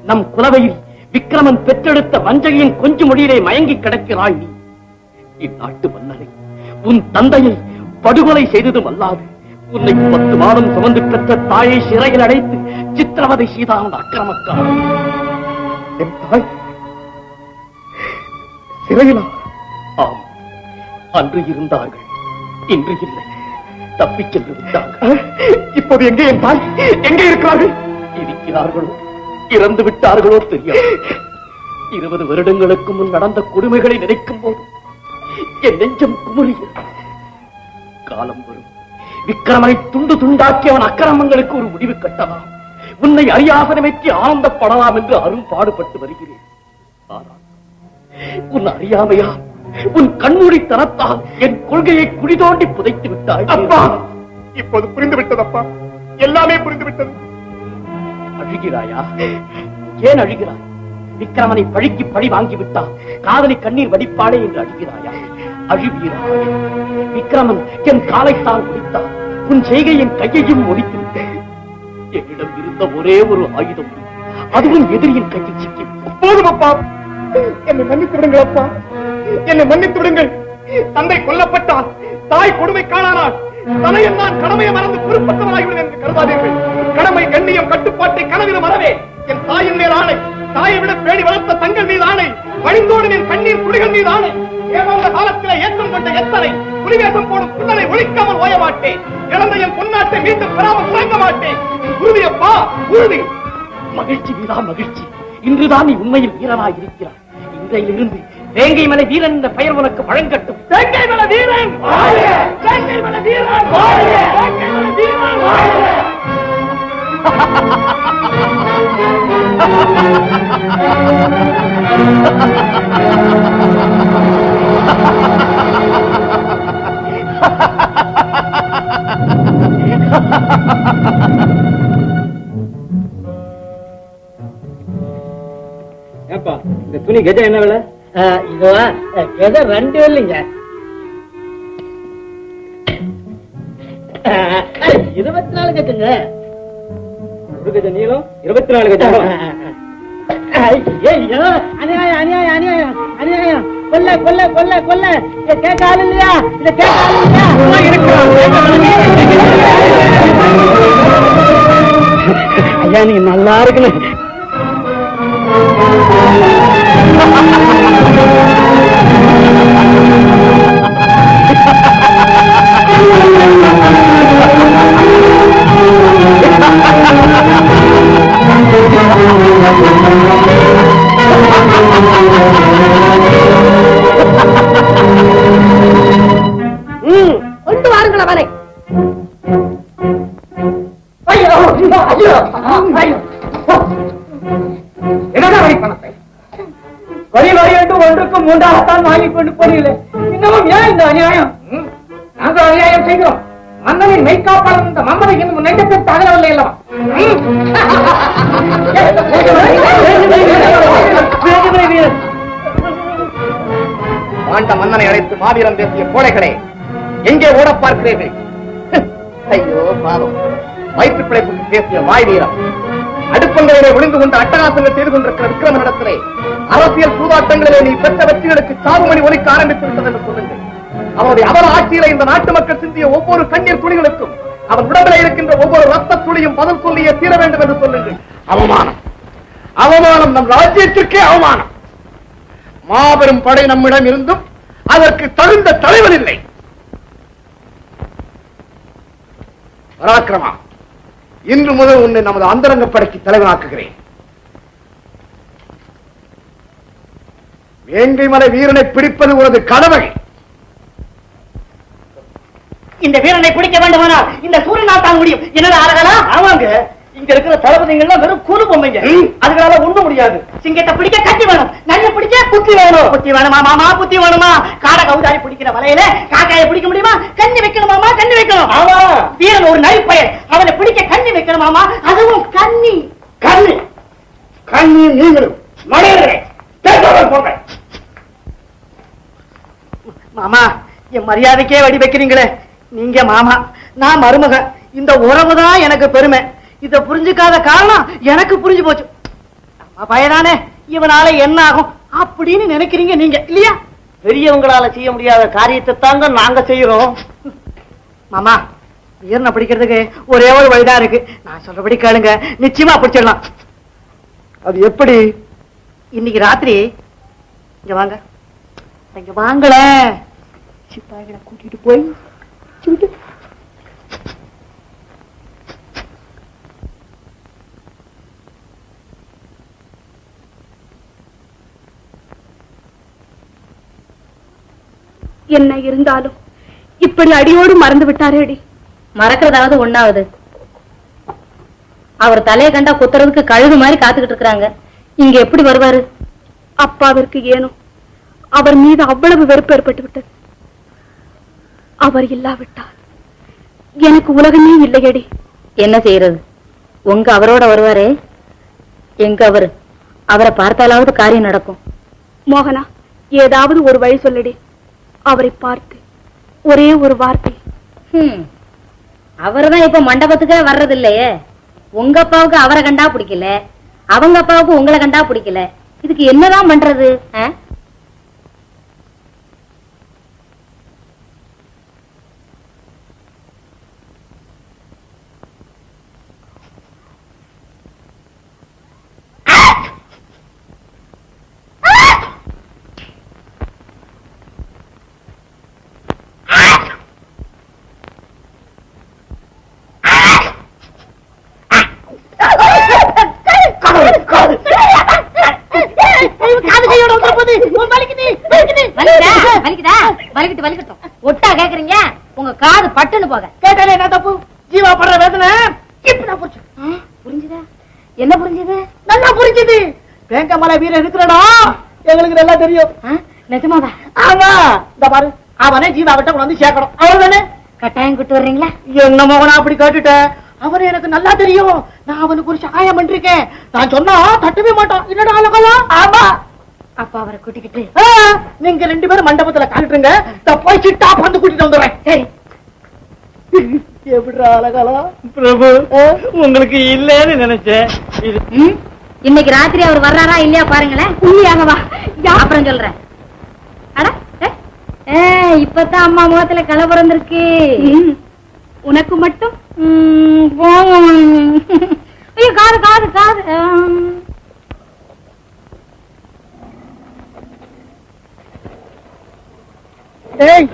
Speaker 1: நம் குலவையில் விக்கிரமன் பெற்றெடுத்த வஞ்சகையின் கொஞ்ச மொழியிலே மயங்கி கிடக்கிறாய் நீ. இந்நாட்டு மன்னரை, உன் தந்தையை படுகொலை செய்ததும் அல்லாது உன்னை 10 மாதம் சுமந்து பெற்ற தாயை சிறையில் அடைத்து சித்திரவதை செய்தான் அக்கிரமக்காரன். என் தாய் சிறையிலா? ஆம், அன்று இருந்தார்கள், இன்று இல்லை, தப்பிச் சென்று விட்டார்கள். இப்போது எங்கே என் தாய்? எங்கே இருக்கிறார்கள்? இருக்கிறார்களோ இறந்து விட்டார்களோ தெரியாது. 20 வருடங்களுக்கு முன் நடந்த கொடுமைகளை நினைக்கும் போது என் நெஞ்சம் குமுறுகிறது. காலம் வரும், விக்கிரமனை துண்டு துண்டாக்கி அவன் அக்கிரமங்களுக்கு ஒரு முடிவு கட்டலாம். உன்னை அரியாசனமைக்கு ஆனந்தப்படலாம் என்று அரும்பாடுபட்டு வருகிறேன். ஆனால் உன் அறியாமையா, உன் கண்மூடித்தனத்தால் என் கொள்கையை குழி தோண்டி புதைத்து விட்டாய். அப்பா, இப்போது புரிந்துவிட்டதப்பா, எல்லாமே புரிந்துவிட்டது. அழுகிறாயா? ஏன் அழுகிறாய்? விக்கிரமனை பழிக்கு பழி வாங்கிவிட்டான், காதலி கண்ணீர் வடிப்பாளே என்று அழுகிறாயா? அழுவீரா? விக்கிரமன் என் காலைத்தான் முடித்தான், உன் செய்கை என் கையையும் ஒடித்து விட்டேன். என்னிடம் இருந்த ஒரே ஒரு ஆயுதம், அதுவும் எதிரியின் கையில் சிக்கி. போதும் அப்பா, என்னை மன்னித்து விடுங்கள் அப்பா, என்னை மன்னித்து விடுங்கள். தந்தை கொல்லப்பட்டால், தாய் கொடுமை காணானால், தலையில் நான் கடமையை மறந்து குறிப்பிட்டவனாகிவிடும் என்று கருதாதீர்கள். கடமை, கண்ணியம், கட்டுப்பாட்டை கனவிலும் மறவே. என் தாயின் மேல் ஆணை, தாயை விட பேடி வளர்த்த தங்கள் மீது ஆணை, வழிந்தோடும் என் கண்ணீர் துளிகள் மீது ஆணை. ஏமாந்த காலத்திலே ஏற்றம் கொண்ட எத்தனை புலிவேசம் போடும் புன்னலை ஒழிக்காமல் ஓய மாட்டேன். இழந்த என் பொன்னாட்டை மீண்டும் பெறாமல் தாங்க மாட்டேன். உறுதியப்பா, உறுதி. மகிழ்ச்சி வீரா, மகிழ்ச்சி. இன்றுதான் நீ உண்மையில் வீரனாய் இருக்கிறாய். இன்றையிலிருந்து வேங்கை மலை வீரன் என்ற பெயர் உனக்கு வழங்கட்டும். வேங்கை மலை வீரன், வேங்கை மலை வீரன், வேங்கை மலை வீரன்.
Speaker 7: ஏப்பா இந்த துணி கெஜம் என்ன விலை?
Speaker 2: இதுவா எதோ 2 இல்லைங்க 24 கட்டுங்க.
Speaker 7: ஒரு கெஜம் நீளம் 24 கெஜம்.
Speaker 2: ஐயோ அநியாயம் அநியாயம் அநியாயம் அநியாயம் கொல்ல கொல்ல கொல்ல கொல்ல இத கேட்க ஆள் இல்லையா? இத கேட்க ஆள் இல்லையா? ஐயா நீங்க நல்லா இருக்குன்னு கொண்டு வாருங்கள் அவனை. ஐயோ ஐயோ ஐயோ
Speaker 6: என்னதான் வழி பணத்தை வரி வரி என்று ஒன்றுக்கு 3ஆகத்தான் வாங்கிக் கொண்டு போனீங்களே, இன்னமும் ஏன் இந்த அநியாயம்? நாங்கள் அநியாயம் செய்கிறோம். மன்னனின் மெய்காப்பாளன் இந்த மம்மதை இன்னும் நெஞ்சத்தை தகரவில்லை அல்லவா?
Speaker 5: ஆண்ட மன்னனை அழைத்து மாவீரம் பேசிய கோழைகளே, எங்கே ஓட பார்க்கிறீர்கள்? ஐயோ பாவம், வயிற்று பிழைப்புக்கு பேசிய வாய் வீரம், அடுப்பங்களிலே ஒளிந்து கொண்டு அட்டகாசங்கள் செய்து கொண்டிருக்கிற விக்ரமனிடத்திலே அரசியல் சூதாட்டங்களிலே நீ பெற்ற வெற்றிகளுக்கு சாவுமணி ஒலிக்க ஆரம்பித்து விட்டது என்று சொல்லுங்கள். அவனுடைய அவல ஆட்சியில இந்த நாட்டு மக்கள் சிந்திய ஒவ்வொரு கண்ணீர் துளிகளுக்கும் அவன் உடம்பிலே இருக்கின்ற ஒவ்வொரு ரத்த துளியும் பதில் சொல்லியே தீர வேண்டும் என்று சொல்லுங்கள். அவமானம், அவமானம், நம் ராஜ்யத்திற்கே அவமானம். மாபெரும் படை நம்மிடம் இருந்தும் அதற்கு தகுந்த தலைவன் இல்லை. பராக்கிரமா, இன்று முதல் உன்னை நமது அந்தரங்க படைக்கு தலைவனாக்குகிறேன். வேங்கை மலை வீரனை பிடிப்பது உனது கடமை.
Speaker 2: இந்த வீரனை பிடிக்க வேண்டுமானால் இந்த சூரியனால் தான் முடியும். என்னடா ஆளுகளா? ஆமாங்க, இங்க இருக்கிற தளபதிகள் வெறும் கூறு பொம்மைங்க. அதுகளால ஒண்ணு முடியாது. சிங்கத்தை பிடிக்க கத்தி வேணும், நல்ல பிடிக்க புத்தி வேணும். புத்தி வேணுமா மாமா? புத்தி வேணுமா? காடை கவுதாரி பிடிக்கிற வலையில காக்காயை பிடிக்க முடியுமா? கண்ணி வைக்கணுமாமா? கண்ணி வைக்கணும். ஆமா, வீரன் ஒரு நரிப்பயல், அவனை பிடிக்க கண்ணி வைக்கணுமாமா? அதுவும் கண்ணி.
Speaker 5: கண்ணி கண்ணி நீங்களும் மலையர்களே போங்க.
Speaker 2: மாமா, என் மரியாதைக்கே வடி வைக்கிறீங்களே. நீங்க மாமா, நான் மருமக. இந்த உறவுதான் எனக்கு பெருமை. இத புரிஞ்சுக்காத காரணம் எனக்கு புரிஞ்சு போச்சு. பயனானே, இவனால என்ன ஆகும் அப்படின்னு நினைக்கிறீங்க நீங்க இல்லையா? பெரியவங்களால செய்ய முடியாத காரியத்தை தாங்க நாங்க செய்யறோம். மாமா, வீரனை பிடிக்கிறதுக்கு ஒரே ஒரு வழிதான் இருக்கு. நான் சொல்றபடி கேளுங்க, நிச்சயமா பிடிச்சிடலாம்.
Speaker 5: அது எப்படி?
Speaker 2: இன்னைக்கு ராத்திரி இங்க வாங்க, இங்க வாங்கல, சிப்பாய்களை கூட்டிட்டு போய் சுட்டு
Speaker 3: என்ன இருந்தாலும் இப்படி அடியோடு மறந்து விட்டாரே அடி.
Speaker 4: மறக்கிறதாவது ஒண்ணாவது. அவர் தலையை கண்டா குத்துறதுக்கு கழுகு மாதிரி காத்துக்கிட்டு இருக்காங்க. இங்க எப்படி வருவாரு?
Speaker 3: அப்பாவிற்கு ஏனோ அவர் மீது அவ்வளவு வெறுப்பு ஏற்பட்டு விட்டது. அவர் இல்லாவிட்டால் எனக்கு உலகமே இல்லையடி.
Speaker 4: என்ன செய்யறது? உங்க அவரோட வருவாரே, எங்க அவரை பார்த்தாலாவது காரியம் நடக்கும்.
Speaker 3: மோகனா, ஏதாவது ஒரு வழி சொல்லடி. அவரை பார்த்து ஒரே ஒரு வார்த்தை.
Speaker 4: அவர்தான் இப்ப மண்டபத்துக்கே வர்றது இல்லையே. உங்க அப்பாவுக்கு அவரை கண்டா பிடிக்கல, அவங்க அப்பாவுக்கு உங்களை கண்டா பிடிக்கல. இதுக்கு என்னதான் பண்றது? ஒட்டா கேக்குறீங்க? உங்க காது பட்டுன்னு போக.
Speaker 2: கேட்டாலே என்ன தப்பு? ஜீவா படுற வேதனை இப்ப நான் புரிச்சு. தெரிஞ்சது. வேங்கமலை வீரன் இருக்கிறடா, எங்களுக்கு நல்லா தெரியும்.
Speaker 3: நிஜமாவா?
Speaker 2: ஆமா, இந்த பாரு, அவனே ஜீவாவிட்ட கொண்டு வந்து சேர்க்கணும். அவ்வளவுதானே?
Speaker 3: கட்டாயம் கூட்டு வர்றீங்களா?
Speaker 2: என்ன மகனா அப்படி கேட்டுட்டேன்? அவனை எனக்கு நல்லா தெரியும். நான் அவனுக்கு ஒரு சகாயம் பண்ணிருக்கேன். நான் சொன்னா தட்டவே மாட்டான். என்னடா அழகலாம்? ஆமா.
Speaker 3: அப்ப அவரை கூட்டிக்கிட்டு
Speaker 2: நீங்க 2 பேரும் மண்டபத்துல காட்டுங்க. போய் சிட்டா வந்து கூட்டிட்டு வந்துடுறேன்.
Speaker 3: சரி.
Speaker 2: எப்படிடா அழகலாம்?
Speaker 6: பிரபு, உங்களுக்கு இல்லன்னு நினைச்சேன்.
Speaker 3: இன்னைக்கு ராத்திரி அவர் வர்றாரா இல்லையா பாருங்களேன். இல்லையாகவா? அப்புறம் சொல்றேன். அட இப்பதான் அம்மா முகத்துல களை பிறந்திருக்கு. உனக்கு மட்டும் ஐயோ, காது காது காது.
Speaker 2: ஏய்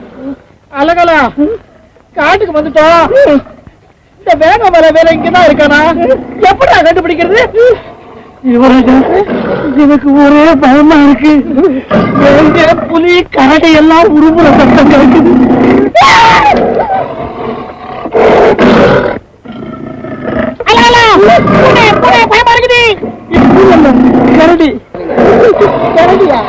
Speaker 2: அழகலா, காட்டுக்கு வந்துட்டோம். இந்த வேங்கமலை வேற இங்கதான் இருக்கானா? எப்படிடா கண்டுபிடிக்கிறது?
Speaker 6: யுவராஜா, எனக்கு ஒரே பயமா இருக்கு. புலி கரடை எல்லாம் உருமுறை சத்தம் கேட்குது.
Speaker 2: பயமா இருக்குது.
Speaker 6: கரடி
Speaker 2: கரடியா?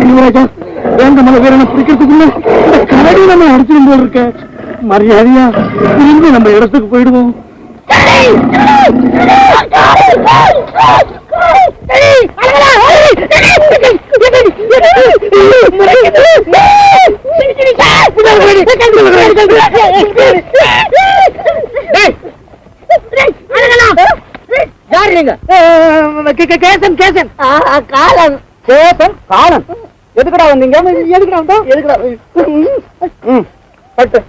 Speaker 6: யுவராஜா, வேங்கமலை வீரனை பிடிக்கிறதுக்குள்ள இந்த கரடி நம்ம அடிச்சிடும் போல் இருக்க. மரியாதையா திரும்பி நம்ம இடத்துக்கு போயிடுவோம்.
Speaker 2: யாரு நீங்க? கேசன் கேசன் காலன். கேசன் காலன். எதுக்குடா வந்தீங்க? எதுக்குடா வந்தோம்? எதுக்குடா? பட்டு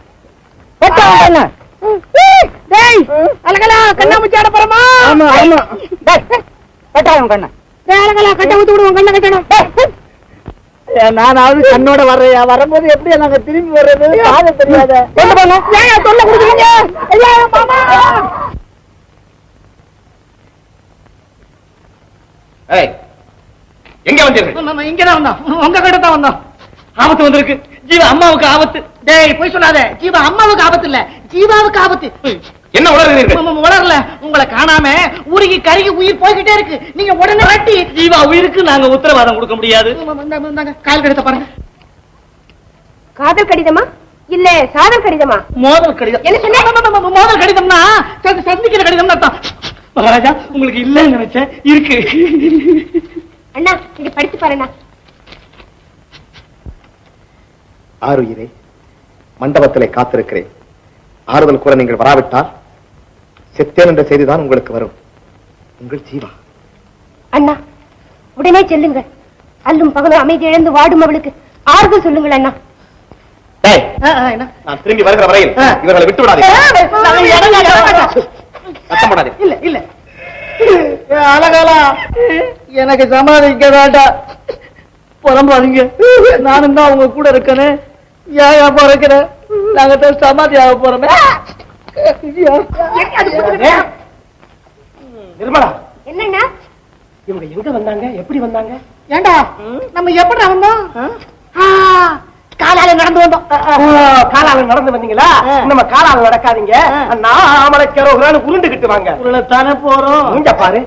Speaker 2: பட்டா என்ன? டேய் அழகலா, கண்ணாமூச்சி ஆட போறோமா? ஆமா ஆமா. டேய் பட்டா உன் கண்ண. டேய் அழகலா, கண்ணை ஊத்தி விடு, உன் கண்ணை கட்டணும். நானாவது கண்ணோட வர்றையா? வரும்போது எப்படி நாங்க திரும்பி வர்றது? காது தெரியாத. என்ன பண்ண? ஏன் தொல்லை கொடுக்குறீங்க? ஐயா மாமா.
Speaker 1: எங்க வந்தீர்கள்?
Speaker 2: இங்கதான் வந்தோம். உங்க கிட்ட தான் வந்தோம்.
Speaker 6: ஆபத்து வந்திருக்கு. ஜீவா அம்மாவுக்கு ஆபத்து.
Speaker 2: டேய் போய் சொல்லாத. ஜீவா அம்மாவுக்கு ஆபத்து இல்ல, ஜீவாவுக்கு ஆபத்து.
Speaker 1: என்ன உளறுகிறீர்கள்?
Speaker 2: உளரல, உங்களை காணாம உருகி கருகி உயிர் போய்கிட்டே இருக்கு. நீங்க உடனே வெட்டி.
Speaker 6: ஜீவா உயிருக்கு நாங்க உத்தரவாதம் கொடுக்க முடியாது.
Speaker 2: கால் கடிதத்தை பாருங்க.
Speaker 3: காதல் கடிதமா இல்ல சாதல் கடிதமா?
Speaker 2: மோதல் கடிதம். என்ன சொன்ன? மோதல் கடிதம்னா சந்திக்கிற கடிதம் அர்த்தம்.
Speaker 6: மகாராஜா, உங்களுக்கு இல்லன்னு நினைச்சேன், இருக்கு.
Speaker 3: அண்ணா இங்க படிச்சு பாருண்ணா.
Speaker 5: ஆருயிரே, மண்டபத்திலே காத்திருக்கிறேன். ஆறுதல் கூற நீங்கள் வராவிட்டால் செத்தேன் என்ற செய்திதான் உங்களுக்கு வரும். உங்கள் ஜீவா.
Speaker 3: அண்ணா உடனே செல்லுங்கள். அல்லும் பகலும் அமைதி இழந்து வாடும் அவளுக்கு ஆறுதல் சொல்லுங்கள் அண்ணா.
Speaker 1: நான் திரும்பி வருகிற வரையில் இவர்களை விட்டு விடாதே. சத்தம் போடாதே.
Speaker 2: இல்ல இல்ல அழகாலா, எனக்கு சமாளிக்க வேண்டாம். புறம்பாதீங்க. நானும் தான் உங்க கூட இருக்கனே. ஏன் பிறக்கிற? நாங்க தான் சமாதி ஆக போறோமே.
Speaker 1: நிர்மலா,
Speaker 3: என்னண்ணா?
Speaker 1: இவங்க எங்க வந்தாங்க? எப்படி வந்தாங்க?
Speaker 2: ஏண்டா நம்ம எப்படி வந்தோம்? காலால நடந்து வந்தோம்.
Speaker 9: காலால நடந்து வந்தீங்களா? நம்ம காலால நடக்காதீங்க. நாமளை உருண்டுகிட்டு வாங்க.
Speaker 2: தானே போறோம்.
Speaker 9: இங்க பாரு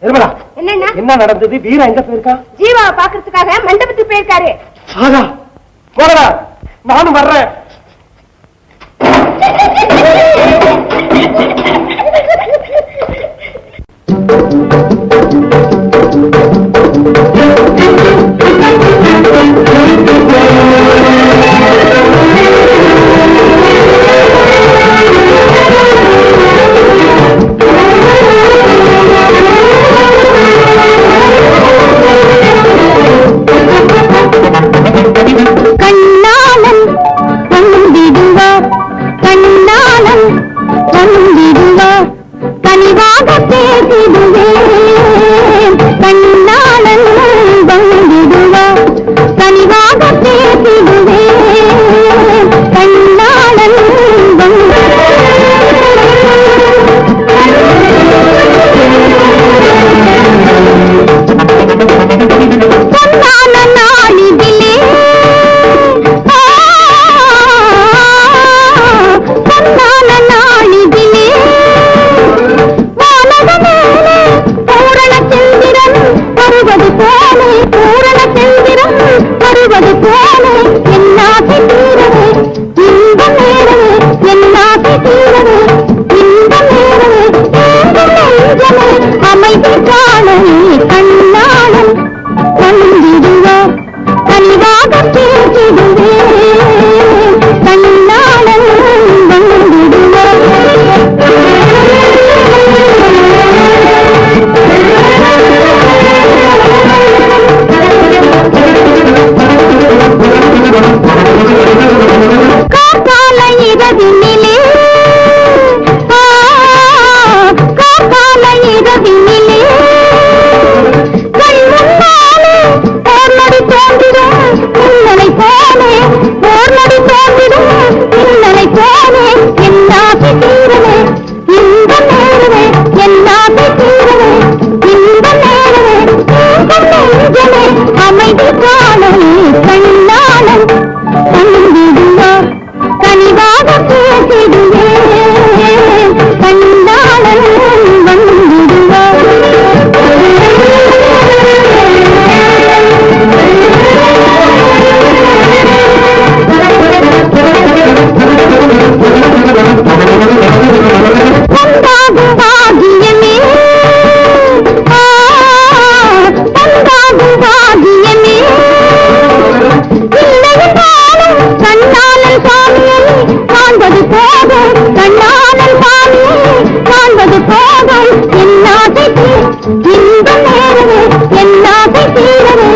Speaker 9: நிர்மலா,
Speaker 3: என்னண்ணா?
Speaker 9: என்ன நடந்தது? வீரா எங்க போயிருக்கா?
Speaker 3: ஜீவாவை பாக்குறதுக்காக மண்டபத்துக்கு போயிருக்காரு.
Speaker 9: ஆகா, போறா, நானும் வர்றேன்.
Speaker 8: கண்ணாலம் வந்துடுவார், கண்ணாலம் வந்துடுவார்.
Speaker 4: கனிவாக பேசிடுவேன் கண்ணாளன் வந்திடுவார் உண்டாகும் பாகியமே உண்டாகும் பாகியமே இல்லையென்றாலும் கண்ணாளன் சாமியை காண்பது போதும் கண்ணாளன் சாமியை காண்பது போதும் என்னாசை இந்த நேரமே என்னாசை தீரவே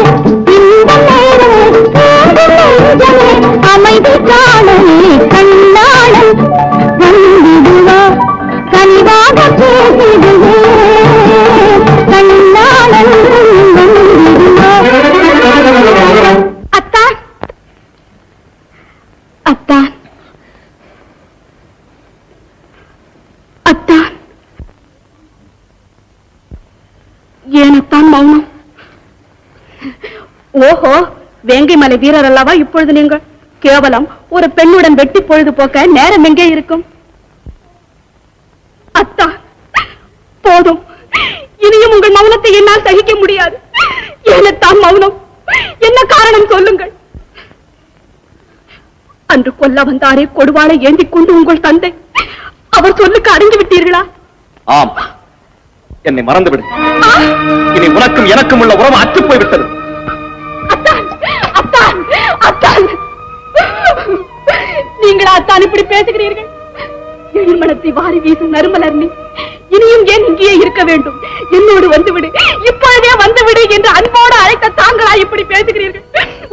Speaker 4: இந்த நேரமே நெஞ்சமே அமைதி காணவே கண்ணாளன் வந்திடுவார் கனிவாக பேசிடுவேன் கண்ணாளன் வந்திடுவார் அத்தா அத்தா அத்தா ஏனத்தான் மௌனம்? ஓஹோ, வேங்கை மலை வீரர் அல்லவா இப்பொழுது நீங்கள்? கேவலம் ஒரு பெண்ணுடன் வெட்டி பொழுது போக்க நேரம் எங்கே இருக்கும்? அத்தா போதும், இனியும் உங்கள் மௌனத்தை என்னால் சகிக்க முடியாது. ஏனத்தான் மௌனம்? என்ன காரணம் சொல்லுங்கள். அன்று கொல்ல வந்தாரே கொடுவாளை ஏந்திக் கொண்டு உங்கள் தந்தை, அவர் சொல்லுக்கு அடங்கி விட்டீர்களா?
Speaker 7: ஆம், என்னை மறந்துவிடு. இனி உனக்கும் எனக்கும் உள்ள உறவு அற்று போய்விட்டது.
Speaker 3: நீங்களா அத்தான் இப்படி பேசுகிறீர்கள்? எழுமணத்தை வாரி வீசும் நறுமலர் நீ இனியும் ஏன் இங்கேயே இருக்க வேண்டும்? என்னோடு வந்துவிடு, இப்பொழுதே வந்துவிடு என்று அன்போடு அழைத்த தாங்களா இப்படி பேசுகிறீர்கள்?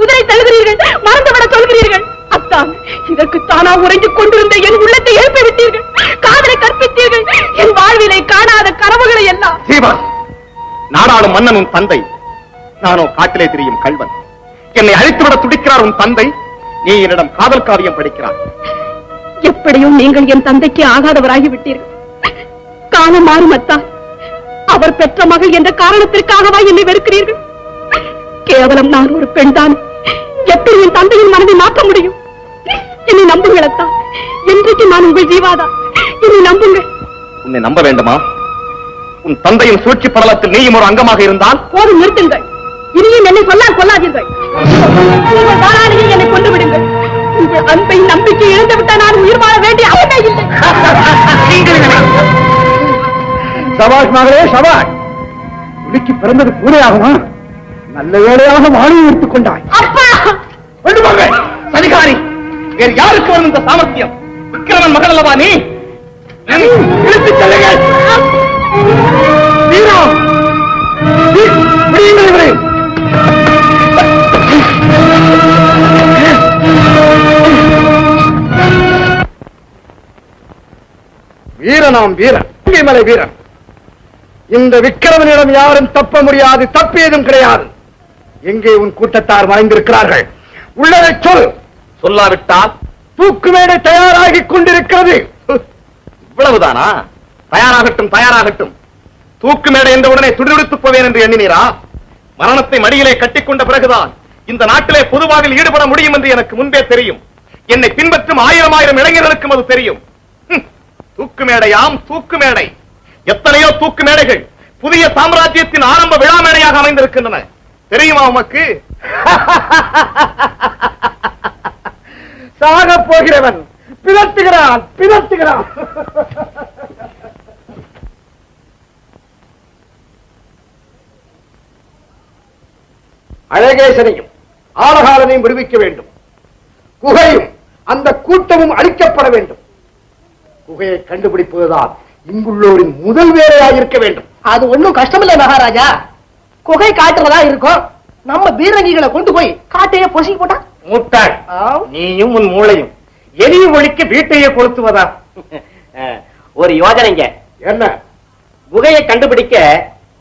Speaker 3: உதரை தழுகிறீர்கள், மறந்துவிட சொல்கிறீர்கள். அத்தான், இதற்கு தானா உறைஞ்சிக் கொண்டிருந்த என் உள்ளத்தை எழுப்பி விட்டீர்கள், காதலை கற்பித்தீர்கள், என் வாழ்விலை காணாத கனவுகளை எல்லாம்.
Speaker 7: நாடாளும் மன்னன் உன் தந்தை, நானோ காட்டிலே திரியும் கள்வன். என்னை அழைத்துவிட துடிக்கிறார் உன் தந்தை, நீ என்னிடம் காதல் காவியம் படிக்கிறார்.
Speaker 3: எப்படியும் நீங்கள் என் தந்தைக்கு ஆகாதவராகி விட்டீர்கள். காலம் மாறும் அத்தான், அவர் பெற்ற மகள் என்ற காரணத்திற்காகவா என்னை வெறுக்கிறீர்கள்? கேவலம் நான் ஒரு பெண் தான், எப்படி என் தந்தையின் மனதை மாற்ற முடியும்? என்னை நம்புங்கள் அத்தான், என்றைக்கு நான் உங்கள் ஜீவாதா, என்னை நம்புங்கள்.
Speaker 7: உன்னை நம்ப வேண்டுமா? உன் தந்தையின் சூழ்ச்சி படலத்தில் நீயும் ஒரு அங்கமாக இருந்தால்
Speaker 3: போதும், நிறுத்துங்கள். இனியும் என்னை சொல்லால் கொள்ளாதீர்கள். உங்கள் தாராளியை என்னை கொண்டு விடுங்கள். உங்கள் அன்பை நம்பிக்கை இழந்துவிட்டால் நான் உயிர் வாழ வேண்டிய அவசியம் இல்லை.
Speaker 5: சபாஷ் மகளே சபாஷ். புலிக்கு பிறந்தது பூனையாகுமா? நல்ல வேளையாக வாணியை எடுத்துக் கொண்டாய்.
Speaker 7: சதிகாரி, வேறு யாருக்கு வரும் இந்த சாமர்த்தியம்? விக்கிரமன் மகள் அல்லவா நீ? இழுத்துச் செல்லுங்கள்.
Speaker 5: வீரா, பிடியுங்கள் இவரை. வீரனாம் வீரன், மலை வீரன். இந்த விக்கிரமனிடம் யாரும் தப்ப முடியாது, தப்பியதும் கிடையாது. எங்கே உன் கூட்டத்தார் மறைந்திருக்கிறார்கள்? உள்ளதை சொல்.
Speaker 7: சொல்லாவிட்டால்
Speaker 5: தூக்கு மேடை தயாராகிக் கொண்டிருக்கிறது.
Speaker 7: இவ்வளவுதானா? தயாராகட்டும், தயாராகட்டும். தூக்கு மேடை என்ற உடனே துடிதுடித்துப் போவேன் என்று எண்ணினீரா? மரணத்தை மடியிலே கட்டிக்கொண்ட பிறகுதான் இந்த நாட்டிலே பொதுவாக ஈடுபட முடியும் என்று எனக்கு முன்பே தெரியும். என்னை பின்பற்றும் ஆயிரம் ஆயிரம் இளைஞர்களுக்கும் அது தெரியும். தூக்கு மேடையாம், தூக்கு மேடை. எத்தனையோ தூக்கு மேடைகள் புதிய சாம்ராஜ்யத்தின் ஆரம்ப விழா மேடையாக அமைந்திருக்கின்றன. தெரியுமா உமக்கு?
Speaker 5: சாக போகிறவன் பிளத்துகிறான், பிளத்துகிறான். அழகேசனையும் ஆலகாலனையும் விடுவிக்க வேண்டும். குகையும் அந்த கூட்டமும் அழிக்கப்பட வேண்டும். குகையை கண்டுபிடிப்பதுதான் இங்குள்ளோரின் முதல் வேலையாக இருக்க வேண்டும்.
Speaker 2: அது ஒண்ணும் கஷ்டமில்லை மகாராஜா. குகை காட்டுறதா இருக்கும், நம்ம பீரங்கிகளை கொண்டு போய் காட்டையே பொசுக்கி போட்டா.
Speaker 9: முட்டாள், நீயும் உன் மூளையும் எரிய ஒழிக்க வீட்டையே கொளுத்துவதா? ஒரு யோஜனைங்க.
Speaker 5: என்ன?
Speaker 9: குகையை கண்டுபிடிக்க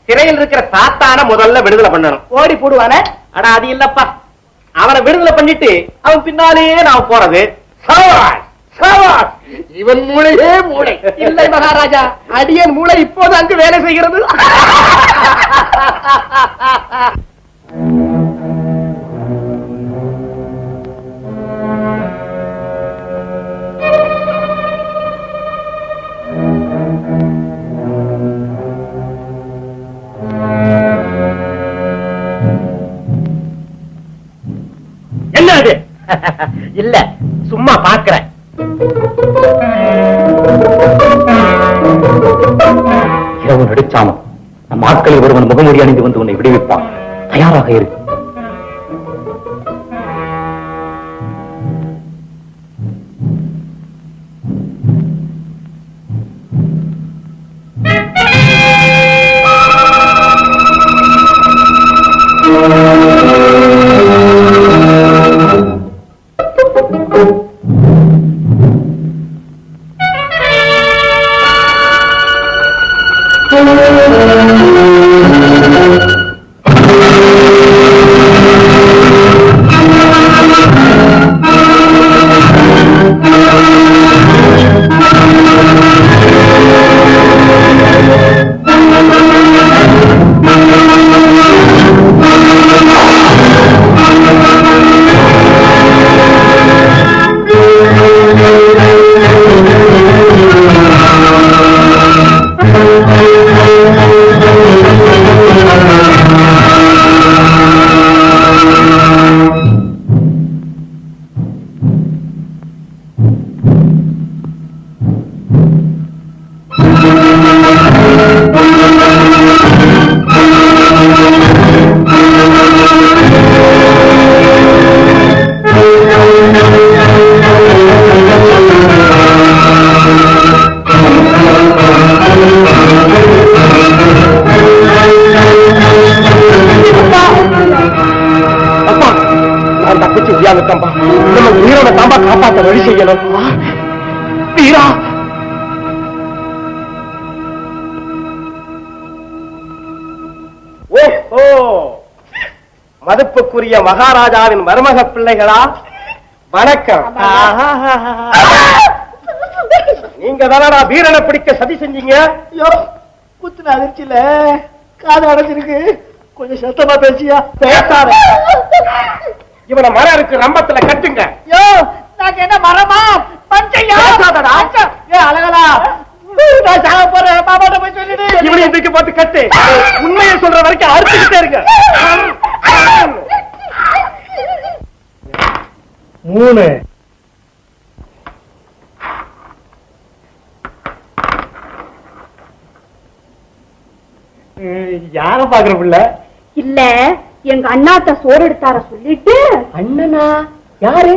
Speaker 9: சிறையில் இருக்கிற சாத்தான முதல்ல விடுதலை பண்ணணும்.
Speaker 2: ஓடி போடுவானே?
Speaker 9: ஆனா அது இல்லப்பா, அவனை விடுதலை பண்ணிட்டு அவன் பின்னாலேயே நான் போறது.
Speaker 5: இவன் மூளையே மூளை
Speaker 2: இல்லை மகாராஜா, அடியன் மூளை இப்போது அங்கு வேலை செய்கிறது.
Speaker 9: இல்ல சும்மா பாக்குறேன்.
Speaker 1: இரவு நடிச்சாமம் நம் ஆட்களில் ஒருவன் முகமூடி அணிந்து வந்து உன்னை விடுவிப்பான். தயாராக இரு.
Speaker 9: நம்ம உயிரோட தாம்பா காப்பாற்ற வழி செய்யணும். வீரா, ஓஹோ, மதிப்புக்குரிய மகாராஜாவின் மருமக பிள்ளைகளா, வணக்கம். நீங்க தானடா வீரனை பிடிக்க சதி செஞ்சீங்க?
Speaker 2: ஐயோ, குத்துன அதிர்ச்சியில காது அடைஞ்சிருக்கு. கொஞ்சம் சத்தமா பேசியா?
Speaker 9: பேசாத. இவனை மரம் இருக்கு ரம்பத்துல கட்டுங்க.
Speaker 2: யோ, நாங்க என்ன மரமா? பஞ்சையா? ஏ அழகலா, நான் சாக போறேன். மாமாட்ட போய் சொல்லிடு.
Speaker 9: இவனையும் தூக்கி போட்டு கட்டு. உண்மையை சொல்ற வரைக்கும் அறுத்துக்கிட்டே இருங்க. 3 யார பாக்குற பிள்ளை?
Speaker 3: இல்ல, எங்க அண்ணாத்த சோறு எடுத்தார சொல்லிட்டு.
Speaker 9: அண்ணனா? யாரு?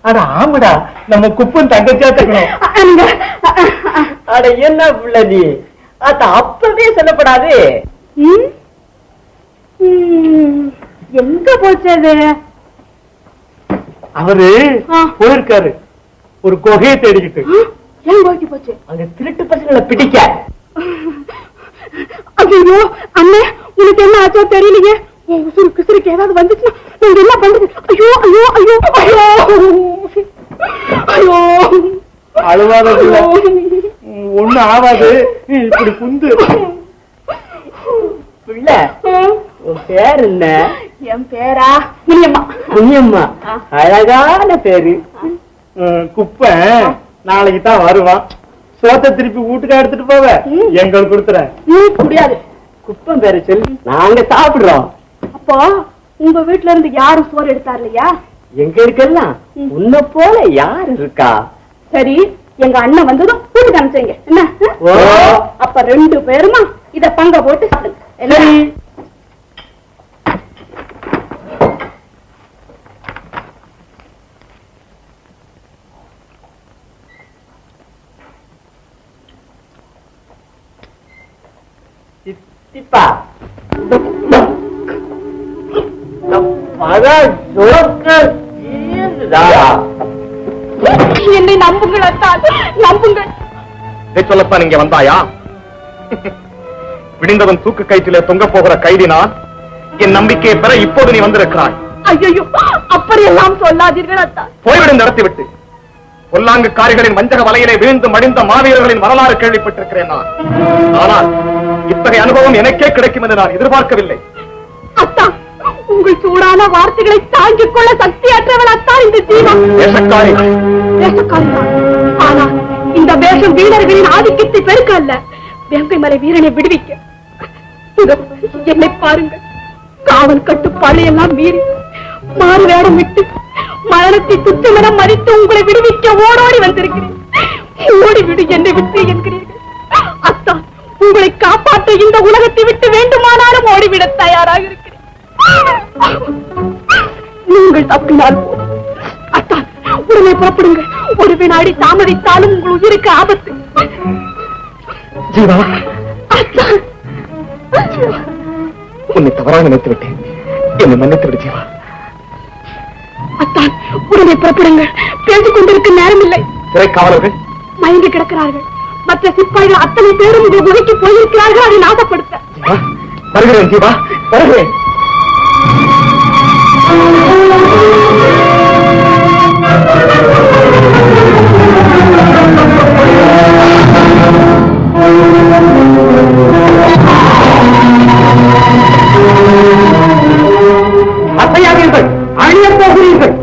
Speaker 9: அட ஆமாடா, நம்ம குப்பன் தங்கச்சியா தக்கணும். அட என்ன பிள்ளை நீ? அத அப்பவே சொல்லப்படாது.
Speaker 3: எங்க போச்சது?
Speaker 9: அவரு போயிருக்காரு ஒரு குகையை தேடிக்கிட்டு.
Speaker 3: ஏன் போய்க்கு போச்சு?
Speaker 9: அங்க திருட்டு பசங்களை பிடிக்க.
Speaker 3: ஐயோ அண்ணே, உனக்கு என்ன ஆச்சோ தெரியலையே. உசுறு கிசுருக்கு ஏதாவது வந்துச்சுன்னா நீங்க என்ன பண்றது? ஐயோ ஐயோ ஐயோ ஐயோ ஐயோ.
Speaker 9: அழுவாத ஒண்ணு ஆவாது, இப்படி குந்து. பிள்ளை, உன் பேர் என்ன?
Speaker 3: என் பேரா முனியம்மா.
Speaker 9: முனியம்மா, அழகான பேரு. குப்பை நாளைக்கு தான் வருவான். சோத்தை திருப்பி வீட்டுக்கு எடுத்துட்டு போவ, எங்களுக்கு கொடுத்துறேன்.
Speaker 3: முடியாது.
Speaker 9: குப்பம் பேரை சொல்லி நாங்க சாப்பிடுறோம்.
Speaker 3: அப்போ உங்க வீட்டுல இருந்து யாரும் சோறு எடுத்தார் இல்லையா?
Speaker 9: எங்க இருக்கெல்லாம் உன்னை போல யாரு இருக்கா?
Speaker 3: சரி, எங்க அண்ணன் வந்ததும் வீட்டுக்கு அனுப்பிச்சீங்க என்ன? அப்ப 2 பேருமா இத பங்க போட்டு சாப்பிடுங்க.
Speaker 9: சிப்பா,
Speaker 3: என்னை நம்புங்கள் அத்தான், நம்புங்கள்.
Speaker 7: இதை சொல்லத்தான் இங்க வந்தாயா? விடிந்தவன் தூக்கு கயிற்றிலே தொங்க போகிற கைதினால் என் நம்பிக்கையை பெற இப்போது நீ வந்திருக்கிறாய்.
Speaker 3: ஐயோ, அப்படியெல்லாம் சொல்லாதீர்கள் அத்தான்.
Speaker 7: போய்விடும் நடத்திவிட்டு பொல்லாங்கு காரிகளின் வஞ்சக வலையிலே வீழ்ந்து மடிந்த மாவீரர்களின் வரலாறு கேள்விப்பட்டிருக்கிறேன் நான். ஆனால் இத்தகைய அனுபவம் எனக்கே கிடைக்கும் என்று நான் எதிர்பார்க்கவில்லை.
Speaker 3: அத்தான், உங்கள் சூடான வார்த்தைகளை தாங்கிக் கொள்ள சக்தியற்றவள் அத்தான் இந்த ஜீவன். வேஷக்காரிதான். ஆனால் இந்த வேஷம் வீரர்களின் ஆதிக்கத்தை பெருக்க அல்ல, வேங்கை மலை வீரனை விடுவிக்க. என்னை பாருங்கள், காவல் கட்டுப்பாடு எல்லாம் மீறி மாறு வேடம் விட்டு மரணத்தை துச்சமென மதித்து உங்களை விடுவிக்க ஓடோடி வந்திருக்கிறேன். ஓடிவிடு, என்னை விட்டு என்கிறீர்கள். அத்தா, உங்களை காப்பாற்ற இந்த உலகத்தை விட்டு வேண்டுமானாலும் ஓடிவிட தயாராக இருக்கிறேன். நீங்கள் தப்பினால் போதும். அத்தா, உடனே புறப்படுங்கள். ஒரு வினாடி தாமதித்தாலும் உங்கள் உயிருக்கு ஆபத்து.
Speaker 7: ஜீவா,
Speaker 3: அத்தா,
Speaker 7: உன்னை தவறாக நினைத்து விட்டேன். என்னை மன்னித்து விடு ஜீவா.
Speaker 3: அத்தான், உடனே புறப்படுங்கள். பேசிக் கொண்டிருக்க நேரமில்லை.
Speaker 7: சிறைக்காவலர்கள்
Speaker 3: மயங்கி கிடக்கிறார்கள். மற்ற சிப்பாய்கள் அத்தனை பேரும் உங்கள் குகைக்கு போயிருக்கிறார்கள். அதை நாசப்படுத்த.
Speaker 7: ஜீவா, வருகிறேன் ஜீவா, வருகிறேன். அசையாதீர்கள், அழியப் போகிறீர்கள்.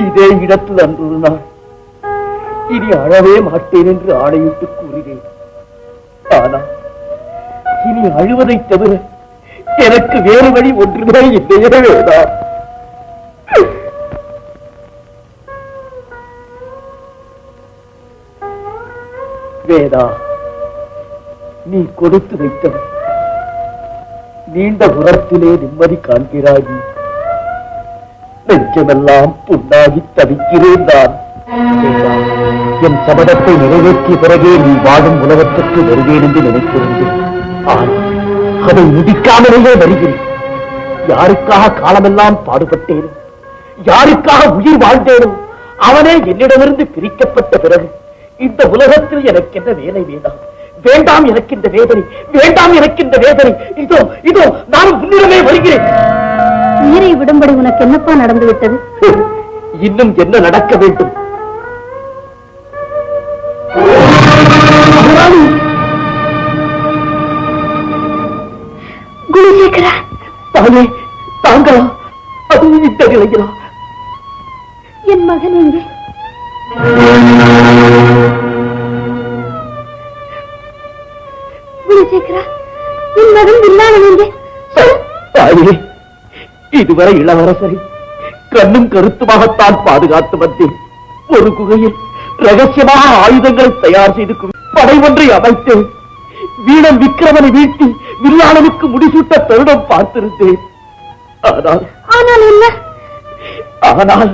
Speaker 1: இதே இடத்தில் அன்று நான் இனி அழவே மாட்டேன் என்று ஆணையிட்டு கூறினேன். ஆனா இனி அழுவதை தவிர எனக்கு வேறு வழி ஒன்றுமே இல்லையே வேதா. வேதா, நீ கொடுத்து வைத்தவன் நீண்ட புறத்திலே நிம்மதி காண்கிறாய். நெஞ்சமெல்லாம் புண்ணாகி தவிக்கிறேன் நான். என் சபதத்தை நிறைவேற்றிய பிறகே நீ வாழும் உலகத்திற்கு வருவேன் என்று நினைத்திருந்தேன். ஆனால் அதை முடிக்காமலேயே வருகிறேன். யாருக்காக காலமெல்லாம் பாடுபட்டேனோ, யாருக்காக உயிர் வாழ்ந்தேனோ அவனே என்னிடமிருந்து பிரிக்கப்பட்ட பிறகு இந்த உலகத்தில் எனக்கு என்ன வேலை வேண்டாம். வேண்டாம் எனக்கு இந்த வேதனை, வேண்டாம் எனக்கு இந்த வேதனை. இதோ இதோ நான் உன்னிடமே வருகிறேன்.
Speaker 3: உயிரை விடும்படி உனக்கு என்னப்பா நடந்து விட்டது?
Speaker 1: இன்னும் என்ன நடக்க வேண்டும்?
Speaker 3: குணசேகரா,
Speaker 1: தானே தாங்களா? அது இந்த நிலையிலா?
Speaker 3: என் மகன் எங்கே? குணசேகரா, என் மகன் வில்லாளன் எங்கே?
Speaker 1: தாயே, இதுவரை இளவரசரை கண்ணும் கருத்துமாகத்தான் பாதுகாத்து வந்தேன். ஒரு குகையில் ரகசியமாக ஆயுதங்களை தயார் செய்து படை ஒன்றை அமைத்தேன். வீணன் விக்கிரமனை வீழ்த்தி வில்லாளனுக்கு முடிசூட்ட தருணம் பார்த்திருந்தேன்.
Speaker 3: ஆனால் என்ன?
Speaker 1: ஆனால்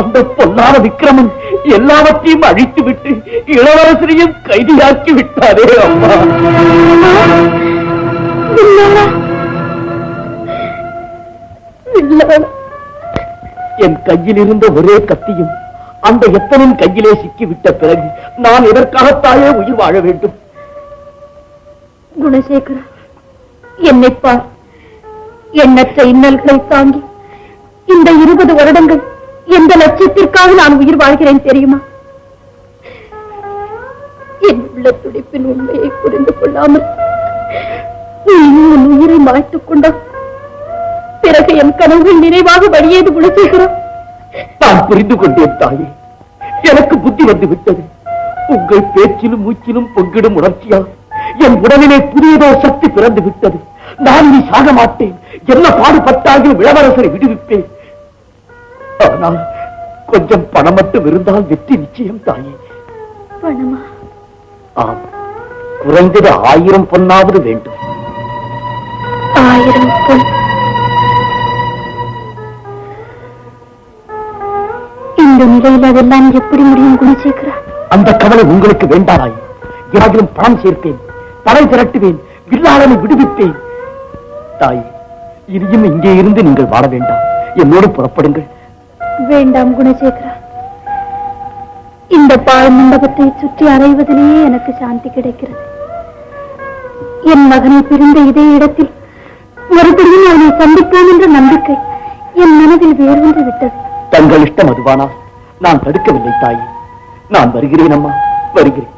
Speaker 1: அந்த பொல்லாத விக்கிரமன் எல்லாவற்றையும் அழித்து விட்டு இளவரசரையும் கைதியாக்கி விட்டாரே அம்மா. என் கையில் இருந்த ஒரே கத்தியும் அந்த எத்தனின் கையிலே சிக்கிவிட்ட பிறகு நான் எதற்காகத்தாயே உயிர் வாழ வேண்டும்?
Speaker 3: குணசேகரா, என்னை பார். எண்ணற்ற இன்னல்களை தாங்கி இந்த 20 வருடங்கள் எந்த லட்சியத்திற்காக நான் உயிர் வாழ்கிறேன் தெரியுமா? என் உள்ள துடிப்பின் உண்மையை புரிந்து கொள்ளாமல் நீயும் உன் உயிரை மாய்த்துக் கொண்டான். பிறகு என் கனவுகள் நிறைவாக வழியேது குணசேகரா.
Speaker 1: நான் புரிந்து கொண்டேன் தாயே, எனக்கு புத்தி வந்து விட்டது. உங்கள் பேச்சிலும் மூச்சிலும் பொங்கிடும் உணர்ச்சியால் என் உடலிலே புதியதோ சக்தி பிறந்து விட்டது. நான் நீ சாக மாட்டேன். என்ன பாடுபட்டாலும் இளவரசரை விடுவிப்பேன். ஆனால் கொஞ்சம் பணம் மட்டும் இருந்தால் வெற்றி நிச்சயம் தாயே.
Speaker 3: பணமா?
Speaker 1: ஆம், குறைந்தது 1000 பொன்னாவது வேண்டும்.
Speaker 3: 1000 பொன்? இந்த நிலையில் அதெல்லாம் எப்படி முடியும் குணசேகரா?
Speaker 1: அந்த கவலை உங்களுக்கு வேண்டாய். யாரும் பணம் சேர்ப்பேன், படை திரட்டுவேன், வில்லாளனை விடுவிப்பேன். தாய், இனியும் இங்கே இருந்து நீங்கள் வாழ வேண்டாம். என்னோடு புறப்படுங்கள்.
Speaker 3: வேண்டாம் குணசேகரா, இந்த பாழ் மண்டபத்தை சுற்றி அறைவதிலேயே எனக்கு சாந்தி கிடைக்கிறது. என் மகனை பிரிந்த இதே இடத்தில் மறுபடியும் அவனை சந்திப்பேன் என்ற நம்பிக்கை என் மனதில் வேர்வென்று விட்டது.
Speaker 1: தங்கள் இஷ்டம் அதுவானா? நான் தடுக்கவில்லை தாயே. நான் வருகிறேன் அம்மா, வருகிறேன்.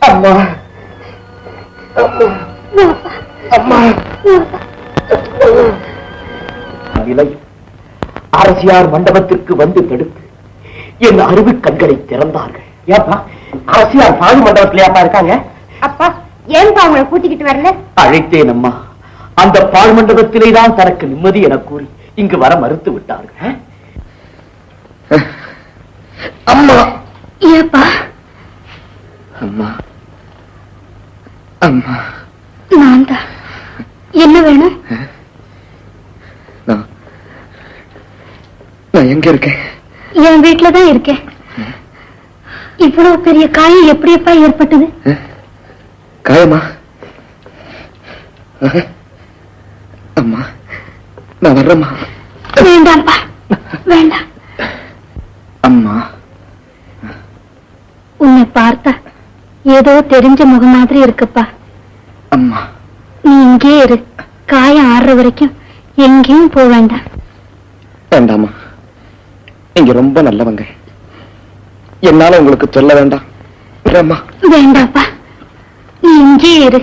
Speaker 1: அம்மா, அம்மா, நிலை அரசியார் மண்டபத்திற்கு வந்து தடுத்து என் அறிவு கண்களை திறந்தார்கள். ஏப்பா, அரசியார் பாதி மண்டபத்திலேயாப்பா இருக்காங்க?
Speaker 4: அப்பா, ஏன்பா அவங்களை கூட்டிக்கிட்டு வரல?
Speaker 1: அழைத்தேன் அம்மா. அந்த பாழ் மண்டபத்திலே தான் தனக்கு நிம்மதி என கூறி இங்கு வர மறுத்து விட்டார்கள். அம்மா.
Speaker 3: ஏப்பா?
Speaker 1: அம்மா, அம்மா.
Speaker 3: நான் தான். என்ன வேணும்?
Speaker 1: நான் எங்க இருக்கேன்?
Speaker 3: என் வீட்டுலதான் இருக்கேன். இவ்வளவு பெரிய காயம் எப்படியப்பா ஏற்பட்டது?
Speaker 1: காயமா? அம்மா, நான் வர்றேம்மா.
Speaker 3: வேண்டாம்ப்பா, வேண்டாம்.
Speaker 1: அம்மா,
Speaker 3: உன்னை பார்த்தா
Speaker 4: ஏதோ தெரிஞ்ச முகம் மாதிரி இருக்குப்பா.
Speaker 1: அம்மா,
Speaker 4: நீ இங்கே இரு. காயம் ஆறுற வரைக்கும் எங்கேயும் போக வேண்டாம்.
Speaker 1: வேண்டாமா, நீங்க ரொம்ப நல்லவங்க. என்னால உங்களுக்கு சொல்ல வேண்டாம். அம்மா,
Speaker 4: வேண்டாப்பா, நீ இங்கே இரு.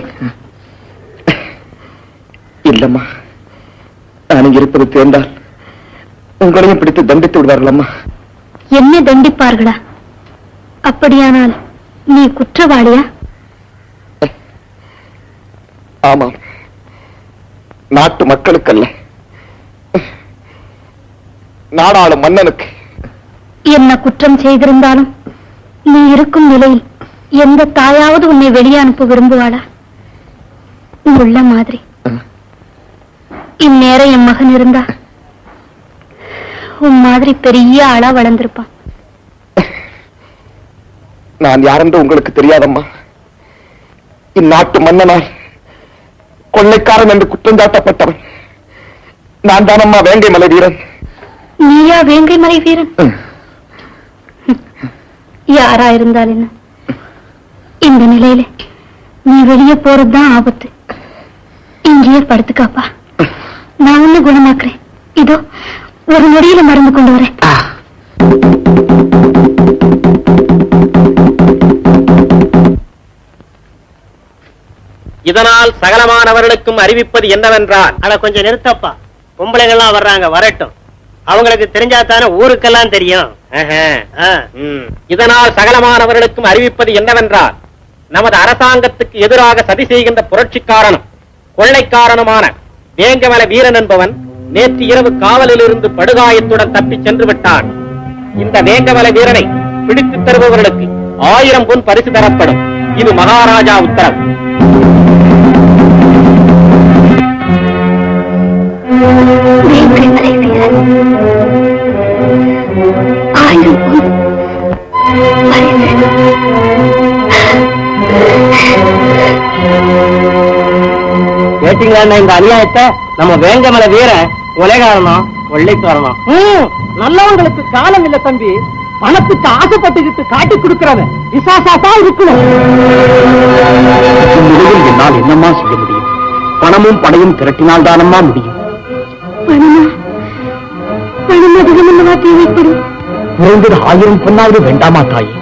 Speaker 1: இல்லம்மா, நான் இங்க இருப்பது தேர்ந்தால் உங்களையும் பிடித்து தண்டித்து விடுவார்கள். அம்மா,
Speaker 4: என்ன தண்டிப்பார்களா? அப்படியானால் நீ குற்றவாளியா?
Speaker 1: ஆமாம், நாட்டு மக்களுக்கல்ல, நாடாளும் மன்னனுக்கு.
Speaker 4: என்ன குற்றம் செய்திருந்தாலும் நீ இருக்கும் நிலையில் எந்த தாயாவது உன்னை வெளியே அனுப்ப விரும்புவாளா? உள்ள மாதிரி இந்நேரம் என் மகன் இருந்தா உன் மாதிரி பெரிய ஆளா வளர்ந்திருப்பான்.
Speaker 1: நான் யாரென்று உங்களுக்கு தெரியாதம்மா. இந்நாட்டு மன்னனால் கொள்ளைக்காரன் என்று குற்றம் சாட்டப்பட்டவன் நான் தானம்மா, வேங்கை மலை வீரன்.
Speaker 4: நீயா வேங்கை மலை வீரன்? யாரா இருந்தால் என்ன, இந்த நிலையில நீ வெளியே போறதுதான் ஆபத்து. இங்கேயே படுத்துக்காப்பா, நான் ஒண்ணு குணமாக்குறேன். இதோ ஒரு நொடியில மருந்து கொண்டு வரேன்.
Speaker 9: இதனால் சகலமானவர்களுக்கும் அறிவிப்பது என்னவென்றால், அத கொஞ்சம் நிறுத்தப்பா. பொம்பளைகள்லாம் வர்றாங்க, வரட்டும். அவங்களுக்கு தெரிஞ்சாதானே ஊருக்கெல்லாம் தெரியும். இதனால் சகலமானவர்களுக்கும் அறிவிப்பது என்னவென்றால், நமது அரசாங்கத்துக்கு எதிராக சதி செய்கின்ற புரட்சிக்காரனும் கொள்ளைக்காரனுமான வேங்கமல வீரன் என்பவன் நேற்று இரவு காவலில் இருந்து படுகாயத்துடன் தப்பிச் சென்று விட்டான். இந்த வேங்கமல வீரனை பிடித்துத் தருபவர்களுக்கு 1000 பொன் பரிசு தரப்படும். இது மகாராஜா உத்தரவு.
Speaker 4: வேங்கை மலை வீரன் 1000 பொன்
Speaker 9: கேட்டீங்களா இந்த அநியாயத்தை? நம்ம வேங்கமல வீரன் கொலைகாரனும் கொள்ளைக்காரனும்.
Speaker 2: நல்லவங்களுக்கு காலம் இல்ல தம்பி. பணத்துக்கு ஆசைப்பட்டுக்கிட்டு காட்டி கொடுக்கிறவன் விசாசாத்தான் இருக்கணும்.
Speaker 1: இந்நிலையில் என்னால் என்னம்மா செய்ய முடியும்? பணமும் படையும் திரட்டினால் தானம்மா முடியும்.
Speaker 4: பணம் அதிகம் அல்லவா தேவைப்படும்?
Speaker 1: குறைந்தது 1000 பொன்னாவது வேண்டாமா தாயே?